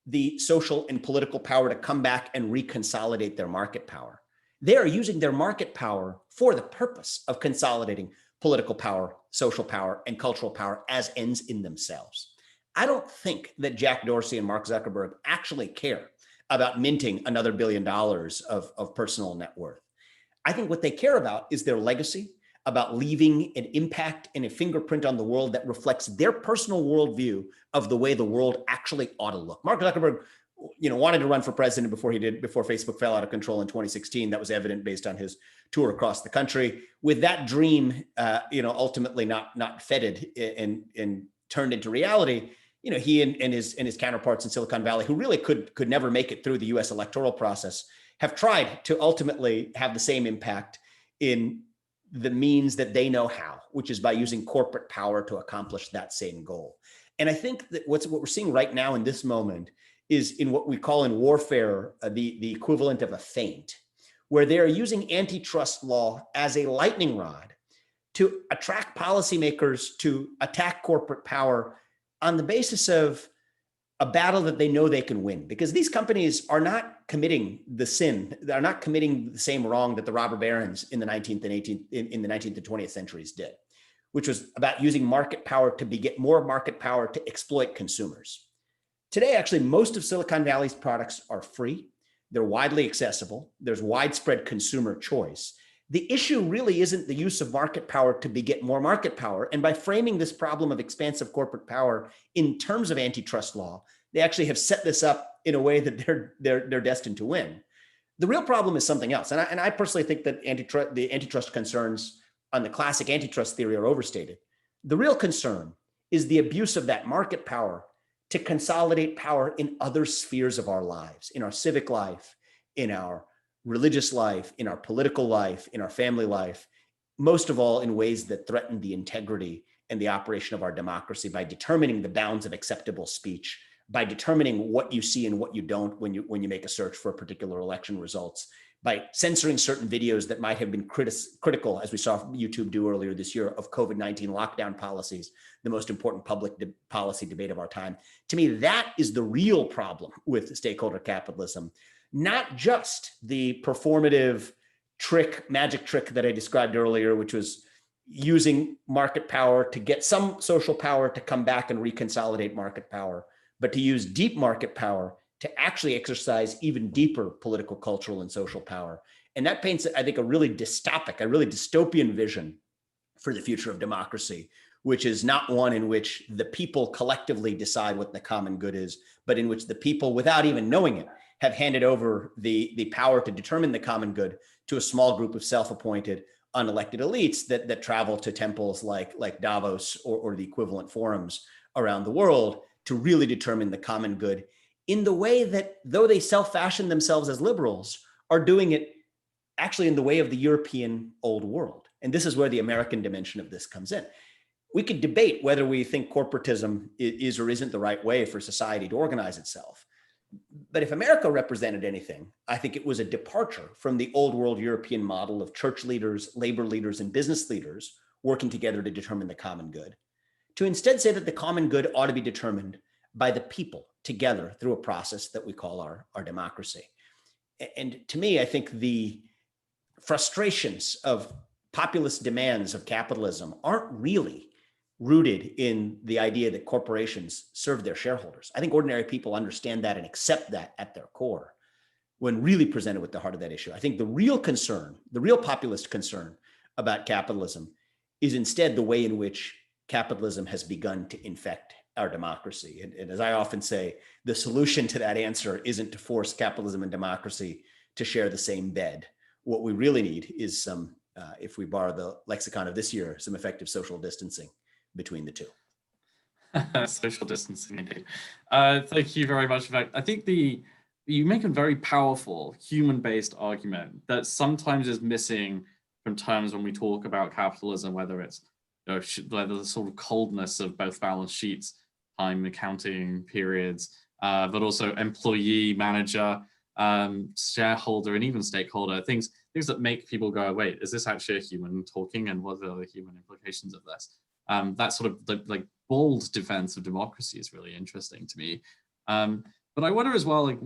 Speaker 4: the social and political power to come back and reconsolidate their market power. They are using their market power for the purpose of consolidating political power, social power, and cultural power as ends in themselves. I don't think that Jack Dorsey and Mark Zuckerberg actually care about minting another $1 billion of personal net worth. I think what they care about is their legacy, about leaving an impact and a fingerprint on the world that reflects their personal worldview of the way the world actually ought to look. Mark Zuckerberg, wanted to run for president before Facebook fell out of control in 2016. That was evident based on his tour across the country. With that dream, ultimately not feted and turned into reality, he and his counterparts in Silicon Valley, who really could never make it through the U.S. electoral process, have tried to ultimately have the same impact in the means that they know how, which is by using corporate power to accomplish that same goal. And I think that what we're seeing right now in this moment is in what we call in warfare the equivalent of a feint, where they are using antitrust law as a lightning rod to attract policymakers to attack corporate power on the basis of a battle that they know they can win, because these companies are not committing the sin. They're not committing the same wrong that the robber barons in the 19th and 20th centuries did, which was about using market power to get more market power to exploit consumers. Today, actually, most of Silicon Valley's products are free. They're widely accessible. There's widespread consumer choice. The issue really isn't the use of market power to beget more market power. And by framing this problem of expansive corporate power in terms of antitrust law, they actually have set this up in a way that they're destined to win. The real problem is something else. And I personally think that the antitrust concerns on the classic antitrust theory are overstated. The real concern is the abuse of that market power to consolidate power in other spheres of our lives, in our civic life, in our religious life, in our political life, in our family life, most of all in ways that threaten the integrity and the operation of our democracy by determining the bounds of acceptable speech, by determining what you see and what you don't when you make a search for particular election results, by censoring certain videos that might have been critical, as we saw YouTube do earlier this year, of COVID-19 lockdown policies, the most important public policy debate of our time. To me, that is the real problem with stakeholder capitalism, not just the performative magic trick that I described earlier, which was using market power to get some social power to come back and reconsolidate market power, but to use deep market power to actually exercise even deeper political, cultural, and social power. And that paints, I think, a really dystopian vision for the future of democracy, which is not one in which the people collectively decide what the common good is, but in which the people, without even knowing it, have handed over the power to determine the common good to a small group of self-appointed, unelected elites that travel to temples like Davos or the equivalent forums around the world to really determine the common good in the way that, though they self-fashion themselves as liberals, are doing it actually in the way of the European old world. And this is where the American dimension of this comes in. We could debate whether we think corporatism is or isn't the right way for society to organize itself. But if America represented anything, I think it was a departure from the old world European model of church leaders, labor leaders, and business leaders working together to determine the common good, to instead say that the common good ought to be determined by the people together through a process that we call our democracy. And to me, I think the frustrations of populist demands of capitalism aren't really rooted in the idea that corporations serve their shareholders. I think ordinary people understand that and accept that at their core when really presented with the heart of that issue. I think the real concern, the real populist concern about capitalism is instead the way in which capitalism has begun to infect our democracy. And as I often say, the solution to that answer isn't to force capitalism and democracy to share the same bed. What we really need is some, if we borrow the lexicon of this year, some effective social distancing between the two.
Speaker 1: Social distancing, indeed. Thank you very much. In fact, I think you make a very powerful human-based argument that sometimes is missing from terms when we talk about capitalism, whether it's whether the sort of coldness of both balance sheets, time accounting periods, but also employee, manager, shareholder, and even stakeholder, things that make people go, wait, is this actually a human talking, and what are the human implications of this? That sort of like bold defense of democracy is really interesting to me. But I wonder as well,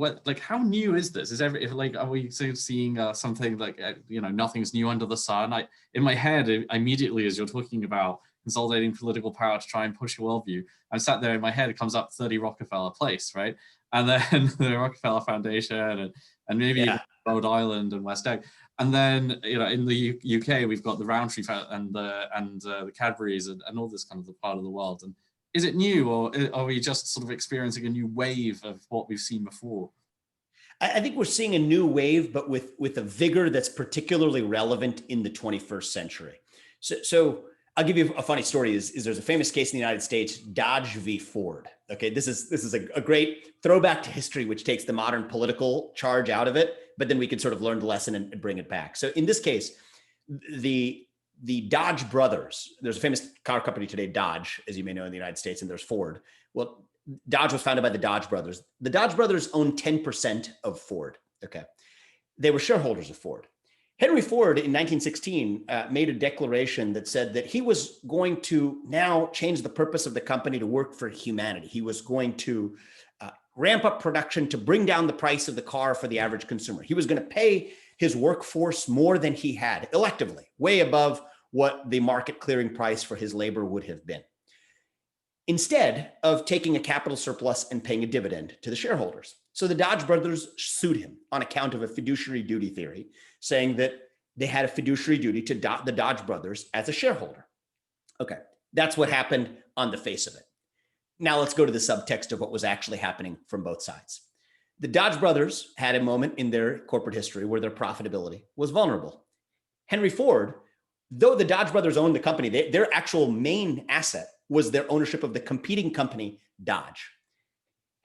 Speaker 1: how new is this? Are we seeing something like, nothing's new under the sun? In my head, immediately as you're talking about consolidating political power to try and push a worldview, I'm sat there in my head, it comes up 30 Rockefeller Place, right? And then the Rockefeller Foundation and maybe even Rhode Island and West Egg. And then, in the UK, we've got the Roundtree and the Cadburys and all this kind of the part of the world. And is it new, or are we just sort of experiencing a new wave of what we've seen before?
Speaker 4: I think we're seeing a new wave, but with a vigor that's particularly relevant in the 21st century. So I'll give you a funny story. Is there's a famous case in the United States, Dodge v. Ford. Okay, this is a great throwback to history, which takes the modern political charge out of it, but then we can sort of learn the lesson and bring it back. So in this case, the Dodge brothers, there's a famous car company today, Dodge, as you may know, in the United States, and there's Ford. Well, Dodge was founded by the Dodge brothers. The Dodge brothers owned 10% of Ford. Okay, they were shareholders of Ford. Henry Ford in 1916 made a declaration that said that he was going to now change the purpose of the company to work for humanity. He was going to ramp up production to bring down the price of the car for the average consumer. He was going to pay his workforce more than he had electively, way above what the market clearing price for his labor would have been, instead of taking a capital surplus and paying a dividend to the shareholders. So the Dodge brothers sued him on account of a fiduciary duty theory, saying that they had a fiduciary duty to the Dodge brothers as a shareholder. Okay, that's what happened on the face of it. Now let's go to the subtext of what was actually happening from both sides. The Dodge brothers had a moment in their corporate history where their profitability was vulnerable. Henry Ford, though the Dodge brothers owned the company, their actual main asset was their ownership of the competing company, Dodge.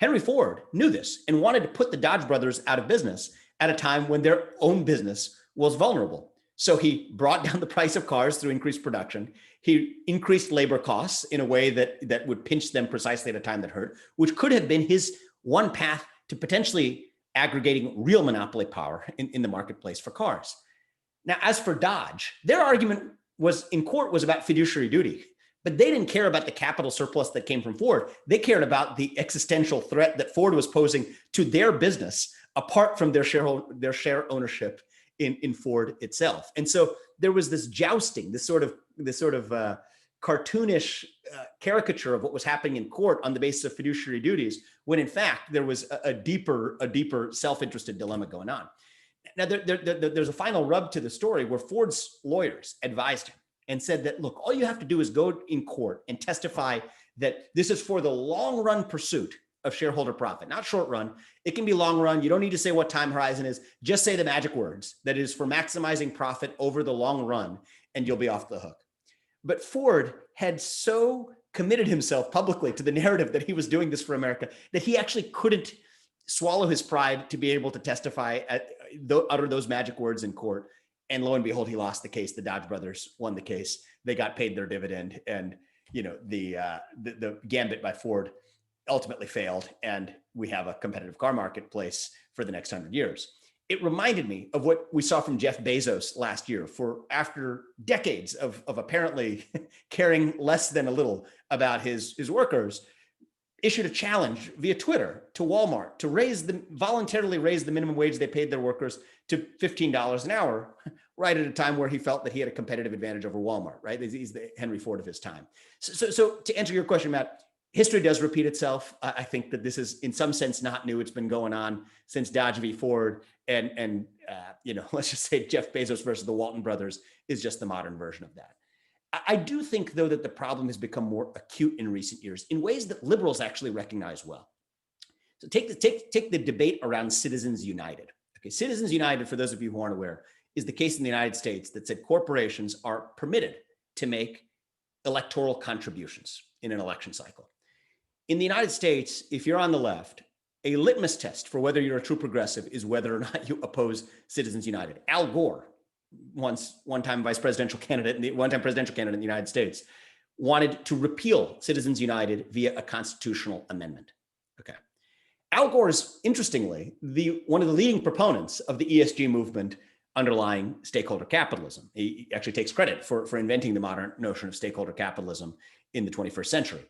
Speaker 4: Henry Ford knew this and wanted to put the Dodge brothers out of business at a time when their own business was vulnerable. So he brought down the price of cars through increased production. He increased labor costs in a way that would pinch them precisely at a time that hurt, which could have been his one path to potentially aggregating real monopoly power in the marketplace for cars. Now, as for Dodge, their argument was in court was about fiduciary duty, but they didn't care about the capital surplus that came from Ford. They cared about the existential threat that Ford was posing to their business apart from their share ownership in Ford itself. And so there was this jousting, this sort of cartoonish caricature of what was happening in court on the basis of fiduciary duties, when in fact there was a deeper self-interested dilemma going on. Now there's a final rub to the story where Ford's lawyers advised him and said that, look, all you have to do is go in court and testify that this is for the long run pursuit of shareholder profit, not short run. It can be long run. You don't need to say what time horizon is. Just say the magic words that is for maximizing profit over the long run, and you'll be off the hook. But Ford had so committed himself publicly to the narrative that he was doing this for America that he actually couldn't swallow his pride to be able to testify utter those magic words in court. And lo and behold, he lost the case. The Dodge brothers won the case. They got paid their dividend, and the gambit by Ford ultimately failed, and we have a competitive car marketplace for the next 100 years. It reminded me of what we saw from Jeff Bezos last year, for after decades of apparently caring less than a little about his workers, issued a challenge via Twitter to Walmart to voluntarily raise the minimum wage they paid their workers to $15 an hour, right at a time where he felt that he had a competitive advantage over Walmart, right? He's the Henry Ford of his time. So to answer your question, Matt, history does repeat itself. I think that this is in some sense not new. It's been going on since Dodge v. Ford, and let's just say Jeff Bezos versus the Walton brothers is just the modern version of that. I do think, though, that the problem has become more acute in recent years in ways that liberals actually recognize well. So take the debate around Citizens United. Okay, Citizens United, for those of you who aren't aware, is the case in the United States that said corporations are permitted to make electoral contributions in an election cycle. In the United States, if you're on the left, a litmus test for whether you're a true progressive is whether or not you oppose Citizens United. Al Gore, one-time presidential candidate in the United States, wanted to repeal Citizens United via a constitutional amendment. Okay. Al Gore is, interestingly, one of the leading proponents of the ESG movement underlying stakeholder capitalism. He actually takes credit for inventing the modern notion of stakeholder capitalism in the 21st century.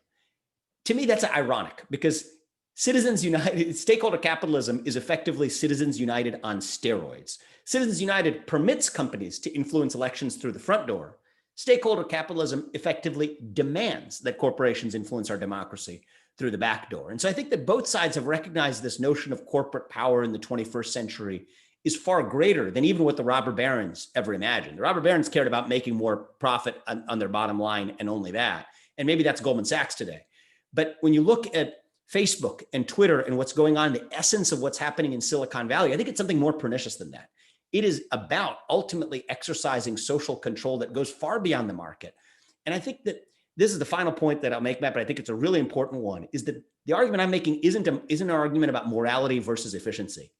Speaker 4: To me, that's ironic, because Citizens United, stakeholder capitalism is effectively Citizens United on steroids. Citizens United permits companies to influence elections through the front door. Stakeholder capitalism effectively demands that corporations influence our democracy through the back door. And so I think that both sides have recognized this notion of corporate power in the 21st century is far greater than even what the robber barons ever imagined. The robber barons cared about making more profit on their bottom line, and only that. And maybe that's Goldman Sachs today. But when you look at Facebook and Twitter and what's going on, the essence of what's happening in Silicon Valley, I think it's something more pernicious than that. It is about ultimately exercising social control that goes far beyond the market. And I think that this is the final point that I'll make, Matt, but I think it's a really important one, is that the argument I'm making isn't an argument about morality versus efficiency.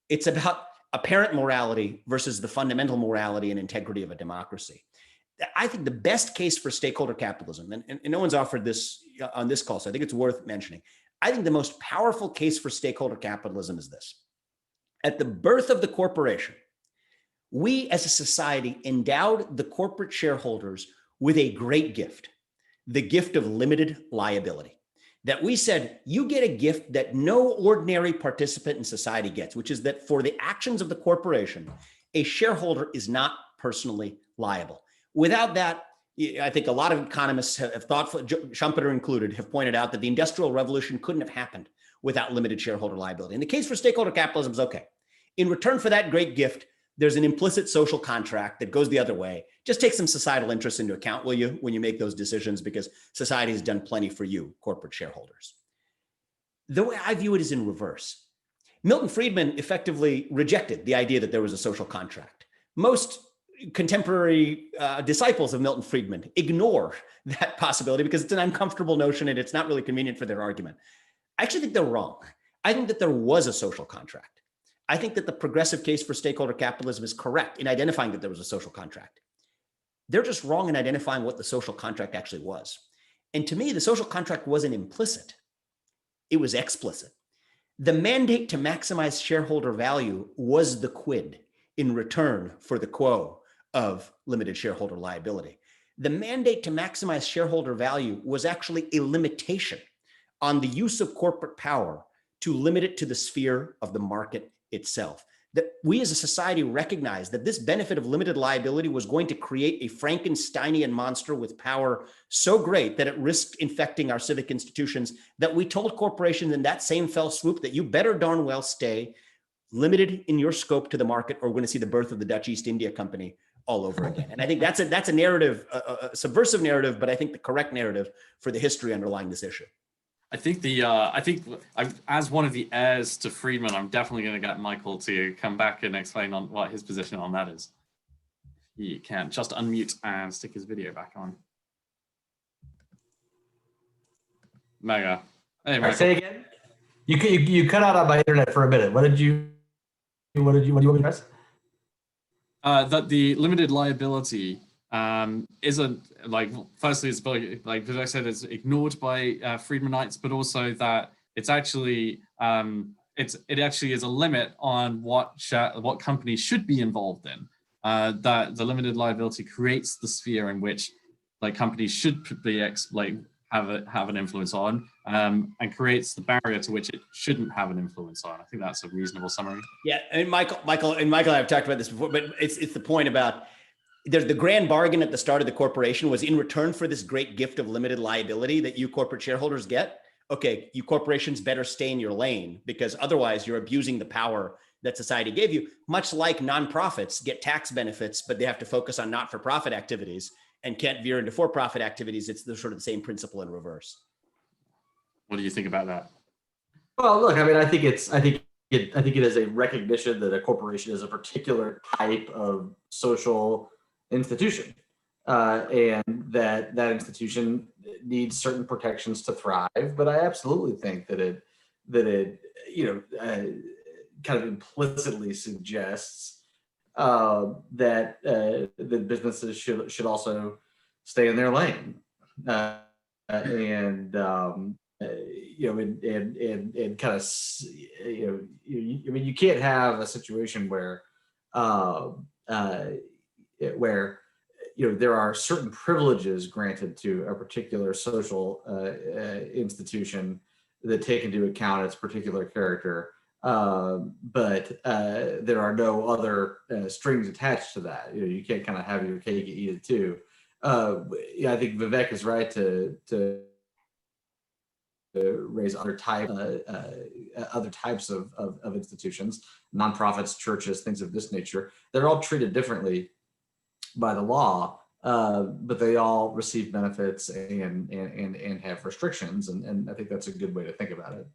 Speaker 4: It's about apparent morality versus the fundamental morality and integrity of a democracy. I think the best case for stakeholder capitalism, and no one's offered this on this call, so I think it's worth mentioning. I think the most powerful case for stakeholder capitalism is this. At the birth of the corporation, we as a society endowed the corporate shareholders with a great gift, the gift of limited liability. That we said, you get a gift that no ordinary participant in society gets, which is that for the actions of the corporation, a shareholder is not personally liable. Without that, I think a lot of economists have thought, Schumpeter included, have pointed out that the Industrial Revolution couldn't have happened without limited shareholder liability. And the case for stakeholder capitalism is okay. In return for that great gift, there's an implicit social contract that goes the other way. Just take some societal interests into account, will you, when you make those decisions, because society has done plenty for you, corporate shareholders. The way I view it is in reverse. Milton Friedman effectively rejected the idea that there was a social contract. Most contemporary disciples of Milton Friedman ignore that possibility because it's an uncomfortable notion and it's not really convenient for their argument. I actually think they're wrong. I think that there was a social contract. I think that the progressive case for stakeholder capitalism is correct in identifying that there was a social contract. They're just wrong in identifying what the social contract actually was. And to me, the social contract wasn't implicit. It was explicit. The mandate to maximize shareholder value was the quid in return for the quo of limited shareholder liability. The mandate to maximize shareholder value was actually a limitation on the use of corporate power to limit it to the sphere of the market itself. That we as a society recognized that this benefit of limited liability was going to create a Frankensteinian monster with power so great that it risked infecting our civic institutions, that we told corporations in that same fell swoop that you better darn well stay limited in your scope to the market, or we're going to see the birth of the Dutch East India Company all over again. And I think that's a narrative, a subversive narrative, but I think the correct narrative for the history underlying this issue.
Speaker 1: I think as one of the heirs to Friedman, I'm definitely going to get Michael to come back and explain on what his position on that is. He can just unmute and stick his video back on. Mega. Hey, Michael.
Speaker 2: Say again. You cut out on my internet for a minute. What do you want me to press?
Speaker 1: That the limited liability isn't like, firstly, it's like as I said, it's ignored by Friedmanites, but also that it's actually it actually is a limit on what companies should be involved in. That the limited liability creates the sphere in which like companies should be have an influence on, and creates the barrier to which it shouldn't have an influence on. I think that's a reasonable summary. Yeah,
Speaker 4: and Michael and I've talked about this before, but it's the point about there's the grand bargain at the start of the corporation was in return for this great gift of limited liability that you corporate shareholders get. Okay, you corporations better stay in your lane because otherwise you're abusing the power that society gave you, much like nonprofits get tax benefits, but they have to focus on not-for-profit activities and can't veer into for-profit activities. It's the sort of the same principle in reverse.
Speaker 1: What do you think about that?
Speaker 2: Well, look, I mean, I think it is a recognition that a corporation is a particular type of social institution, and that institution needs certain protections to thrive. But I absolutely think that it kind of implicitly suggests that businesses should also stay in their lane, and kind of I mean, you can't have a situation where there are certain privileges granted to a particular social institution that take into account its particular character, but there are no other strings attached to that. You can't kind of have your cake and eat it too. I think Vivek is right to raise other types of institutions, nonprofits, churches, things of this nature. They're all treated differently by the law, but they all receive benefits and have restrictions, and I think that's a good way to think about it.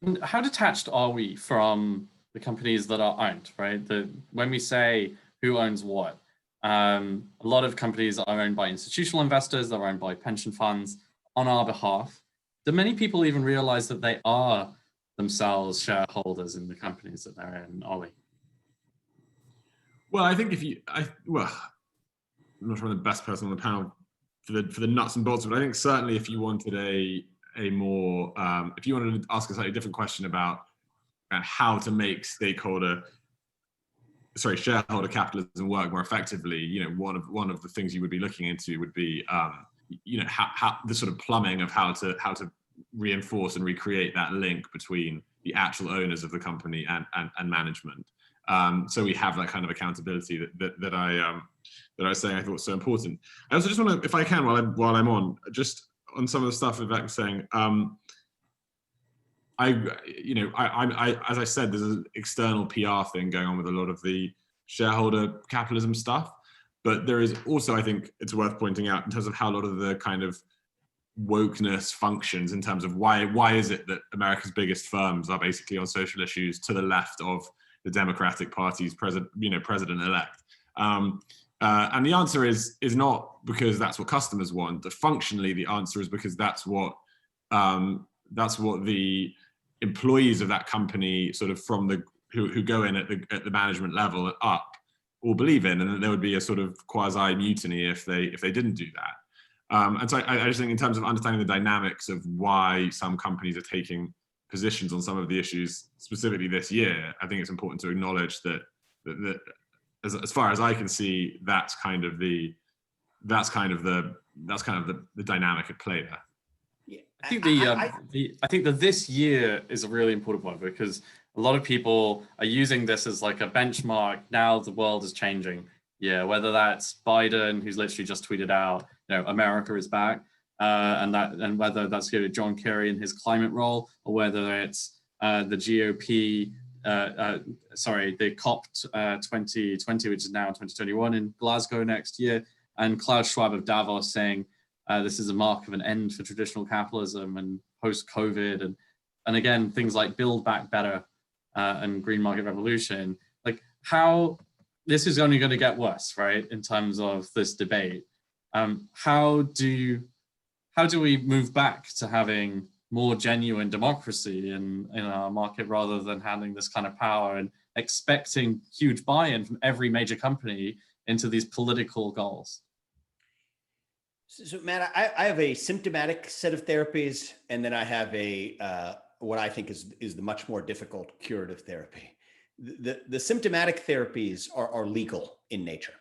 Speaker 1: And how detached are we from the companies that are owned, right? When we say who owns what, a lot of companies are owned by institutional investors, they're owned by pension funds on our behalf. Do many people even realize that they are themselves shareholders in the companies that they're in, Ollie?
Speaker 3: Well, I think I'm not sure I'm the best person on the panel for the nuts and bolts, but I think certainly if you wanted if you wanted to ask a slightly different question about how to make shareholder capitalism work more effectively, one of the things you would be looking into would be how the sort of plumbing of how to reinforce and recreate that link between the actual owners of the company and management. So we have that kind of accountability that I was saying I thought was so important. I also just want to, if I can, while I'm on, just on some of the stuff Vivek was saying, as I said, there's an external PR thing going on with a lot of the shareholder capitalism stuff, but there is also, I think it's worth pointing out in terms of how a lot of the kind of wokeness functions in terms of why is it that America's biggest firms are basically on social issues to the left of the Democratic Party's president-elect. And the answer is not because that's what customers want. Functionally, the answer is because that's what the employees of that company, sort of from who go in at the management level and up all believe in, and that there would be a sort of quasi mutiny if they didn't do that. And so I just think in terms of understanding the dynamics of why some companies are taking positions on some of the issues specifically this year, I think it's important to acknowledge that as far as I can see, that's kind of the dynamic at play there.
Speaker 4: Yeah.
Speaker 1: I think that this year is a really important one because a lot of people are using this as like a benchmark. Now the world is changing. Yeah, whether that's Biden, who's literally just tweeted out, America is back, and whether that's John Kerry in his climate role, or whether it's the GOP, the COP 2020, which is now 2021 in Glasgow next year, and Klaus Schwab of Davos saying this is a mark of an end for traditional capitalism and post-COVID, and again things like Build Back Better and Green Market Revolution. Like how this is only going to get worse, right? In terms of this debate, how do we move back to having more genuine democracy in our market rather than having this kind of power and expecting huge buy-in from every major company into these political goals?
Speaker 4: So Matt, I have a symptomatic set of therapies, and then I have a what I think is the much more difficult curative therapy. The symptomatic therapies are legal in nature.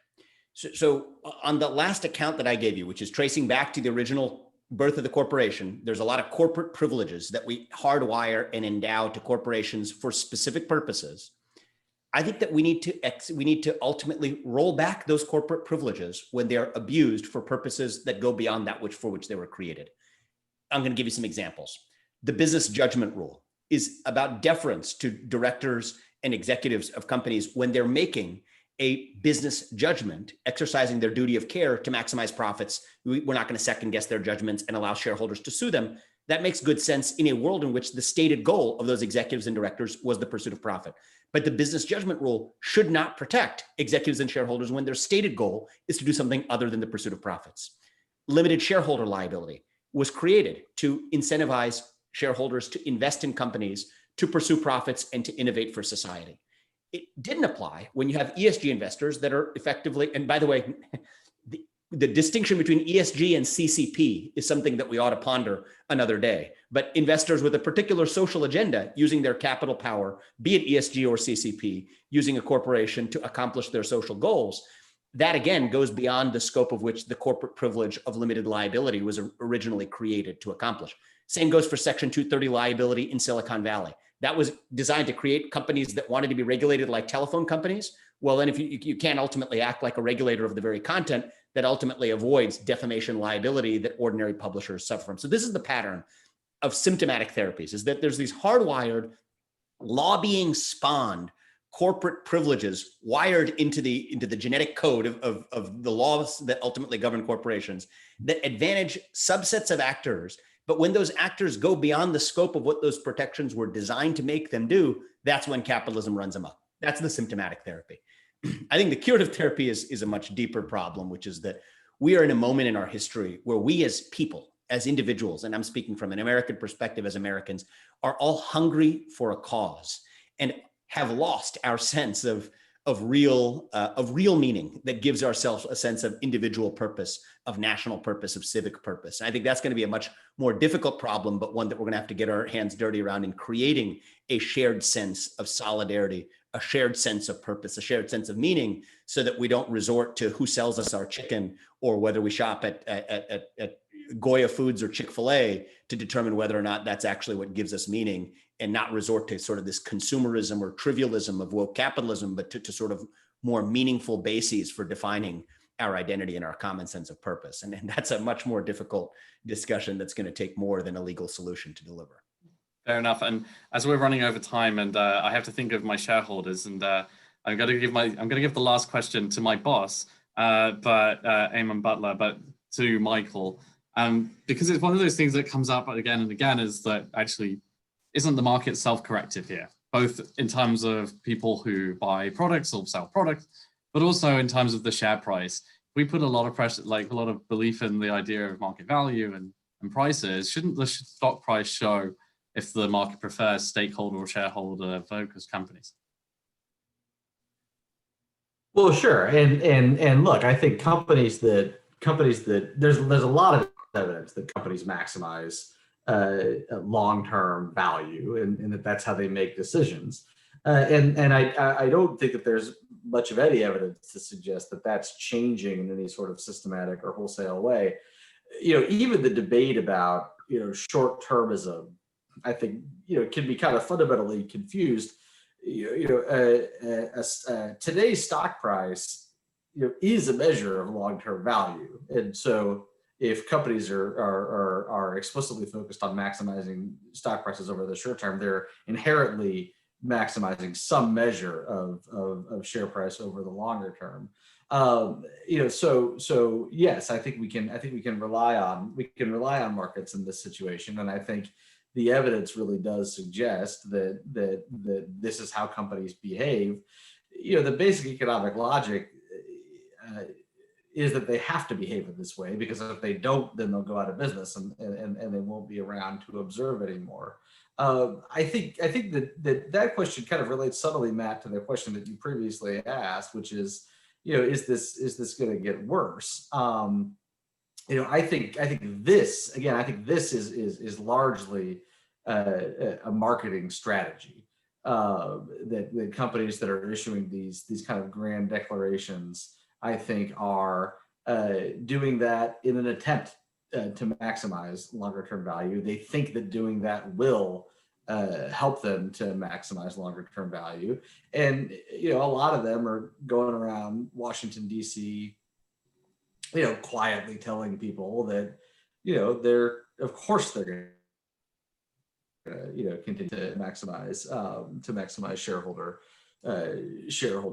Speaker 4: So on the last account that I gave you, which is tracing back to the original birth of the corporation, there's a lot of corporate privileges that we hardwire and endow to corporations for specific purposes. I think that we need to ultimately roll back those corporate privileges when they are abused for purposes that go beyond that for which they were created. I'm going to give you some examples. The business judgment rule is about deference to directors and executives of companies when they're making a business judgment, exercising their duty of care to maximize profits. We're not going to second guess their judgments and allow shareholders to sue them. That makes good sense in a world in which the stated goal of those executives and directors was the pursuit of profit. But the business judgment rule should not protect executives and shareholders when their stated goal is to do something other than the pursuit of profits. Limited shareholder liability was created to incentivize shareholders to invest in companies, to pursue profits, and to innovate for society. It didn't apply when you have ESG investors that are effectively, and by the way, the distinction between ESG and CCP is something that we ought to ponder another day. But investors with a particular social agenda using their capital power, be it ESG or CCP, using a corporation to accomplish their social goals, that again goes beyond the scope of which the corporate privilege of limited liability was originally created to accomplish. Same goes for Section 230 liability in Silicon Valley. That was designed to create companies that wanted to be regulated like telephone companies. Well, then if you can't ultimately act like a regulator of the very content that ultimately avoids defamation liability that ordinary publishers suffer from. So this is the pattern of symptomatic therapies, is that there's these hardwired, lobbying spawned corporate privileges wired into the genetic code of the laws that ultimately govern corporations that advantage subsets of actors. But when those actors go beyond the scope of what those protections were designed to make them do, that's when capitalism runs amok. That's the symptomatic therapy. I think the curative therapy is a much deeper problem, which is that we are in a moment in our history where we as people, as individuals, and I'm speaking from an American perspective as Americans, are all hungry for a cause and have lost our sense of real meaning that gives ourselves a sense of individual purpose, of national purpose, of civic purpose. And I think that's going to be a much more difficult problem, but one that we're going to have to get our hands dirty around in creating a shared sense of solidarity, a shared sense of purpose, a shared sense of meaning, so that we don't resort to who sells us our chicken or whether we shop at Goya Foods or Chick-fil-A to determine whether or not that's actually what gives us meaning, and not resort to sort of this consumerism or trivialism of woke capitalism, but to sort of more meaningful bases for defining our identity and our common sense of purpose. And that's a much more difficult discussion that's going to take more than a legal solution to deliver.
Speaker 1: Fair enough. And as we're running over time, and I have to think of my shareholders, and I'm going to give the last question to my boss, Eamon Butler, but to Michael, because it's one of those things that comes up again and again, is that actually isn't the market self-corrective here, both in terms of people who buy products or sell products, but also in terms of the share price. We put a lot of pressure, like a lot of belief in the idea of market value and prices. Shouldn't the stock price show if the market prefers stakeholder or shareholder focused companies?
Speaker 2: Well, sure, and look, I think companies that there's a lot of evidence that companies maximize long-term value, and that's how they make decisions. And I don't think that there's much of any evidence to suggest that that's changing in any sort of systematic or wholesale way. Even the debate about short-termism, I think can be kind of fundamentally confused. Today's stock price is a measure of long-term value, and so if companies are explicitly focused on maximizing stock prices over the short term, they're inherently maximizing some measure of share price over the longer term. So yes, I think we can rely on markets in this situation, and I think the evidence really does suggest that this is how companies behave. The basic economic logic is that they have to behave in this way, because if they don't, then they'll go out of business and they won't be around to observe anymore. I think that question kind of relates subtly, Matt, to the question that you previously asked, which is, is this going to get worse? I think this is largely a marketing strategy, that companies that are issuing these kind of grand declarations, I think, are doing that in an attempt to maximize longer term value. They think that doing that will help them to maximize longer term value. And, a lot of them are going around Washington, D.C., quietly telling people that, of course they're going to continue to maximize shareholder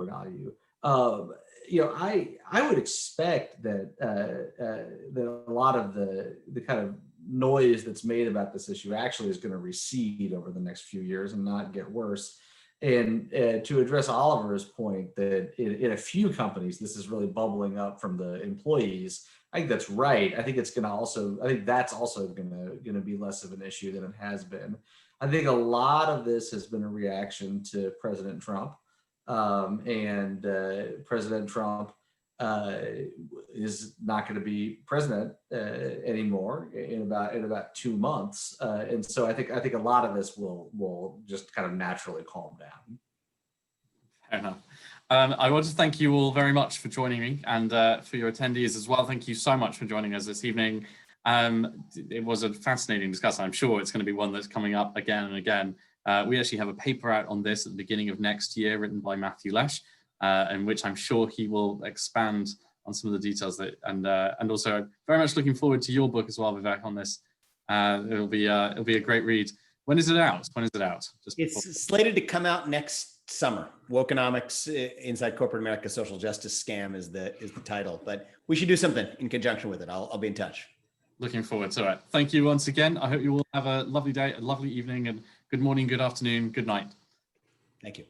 Speaker 2: value. I would expect that that a lot of the kind of noise that's made about this issue actually is going to recede over the next few years and not get worse. And to address Oliver's point that in a few companies this is really bubbling up from the employees, I think that's right. I think that's also going to be less of an issue than it has been. I think a lot of this has been a reaction to President Trump. And President Trump is not going to be president anymore in about 2 months, and so I think a lot of this will just kind of naturally calm down.
Speaker 1: Fair enough. I want to thank you all very much for joining me, and for your attendees as well. Thank you so much for joining us this evening. It was a fascinating discussion. I'm sure it's going to be one that's coming up again and again. We actually have a paper out on this at the beginning of next year, written by Matthew Lesh, in which I'm sure he will expand on some of the details and also very much looking forward to your book as well, Vivek, on this. It'll be a great read. When is it out? It's
Speaker 4: slated to come out next summer. Wokenomics Inside Corporate America Social Justice Scam is the title, but we should do something in conjunction with it. I'll be in touch.
Speaker 1: Looking forward to it. Thank you once again. I hope you all have a lovely day, a lovely evening, and good morning, good afternoon, good night.
Speaker 4: Thank you.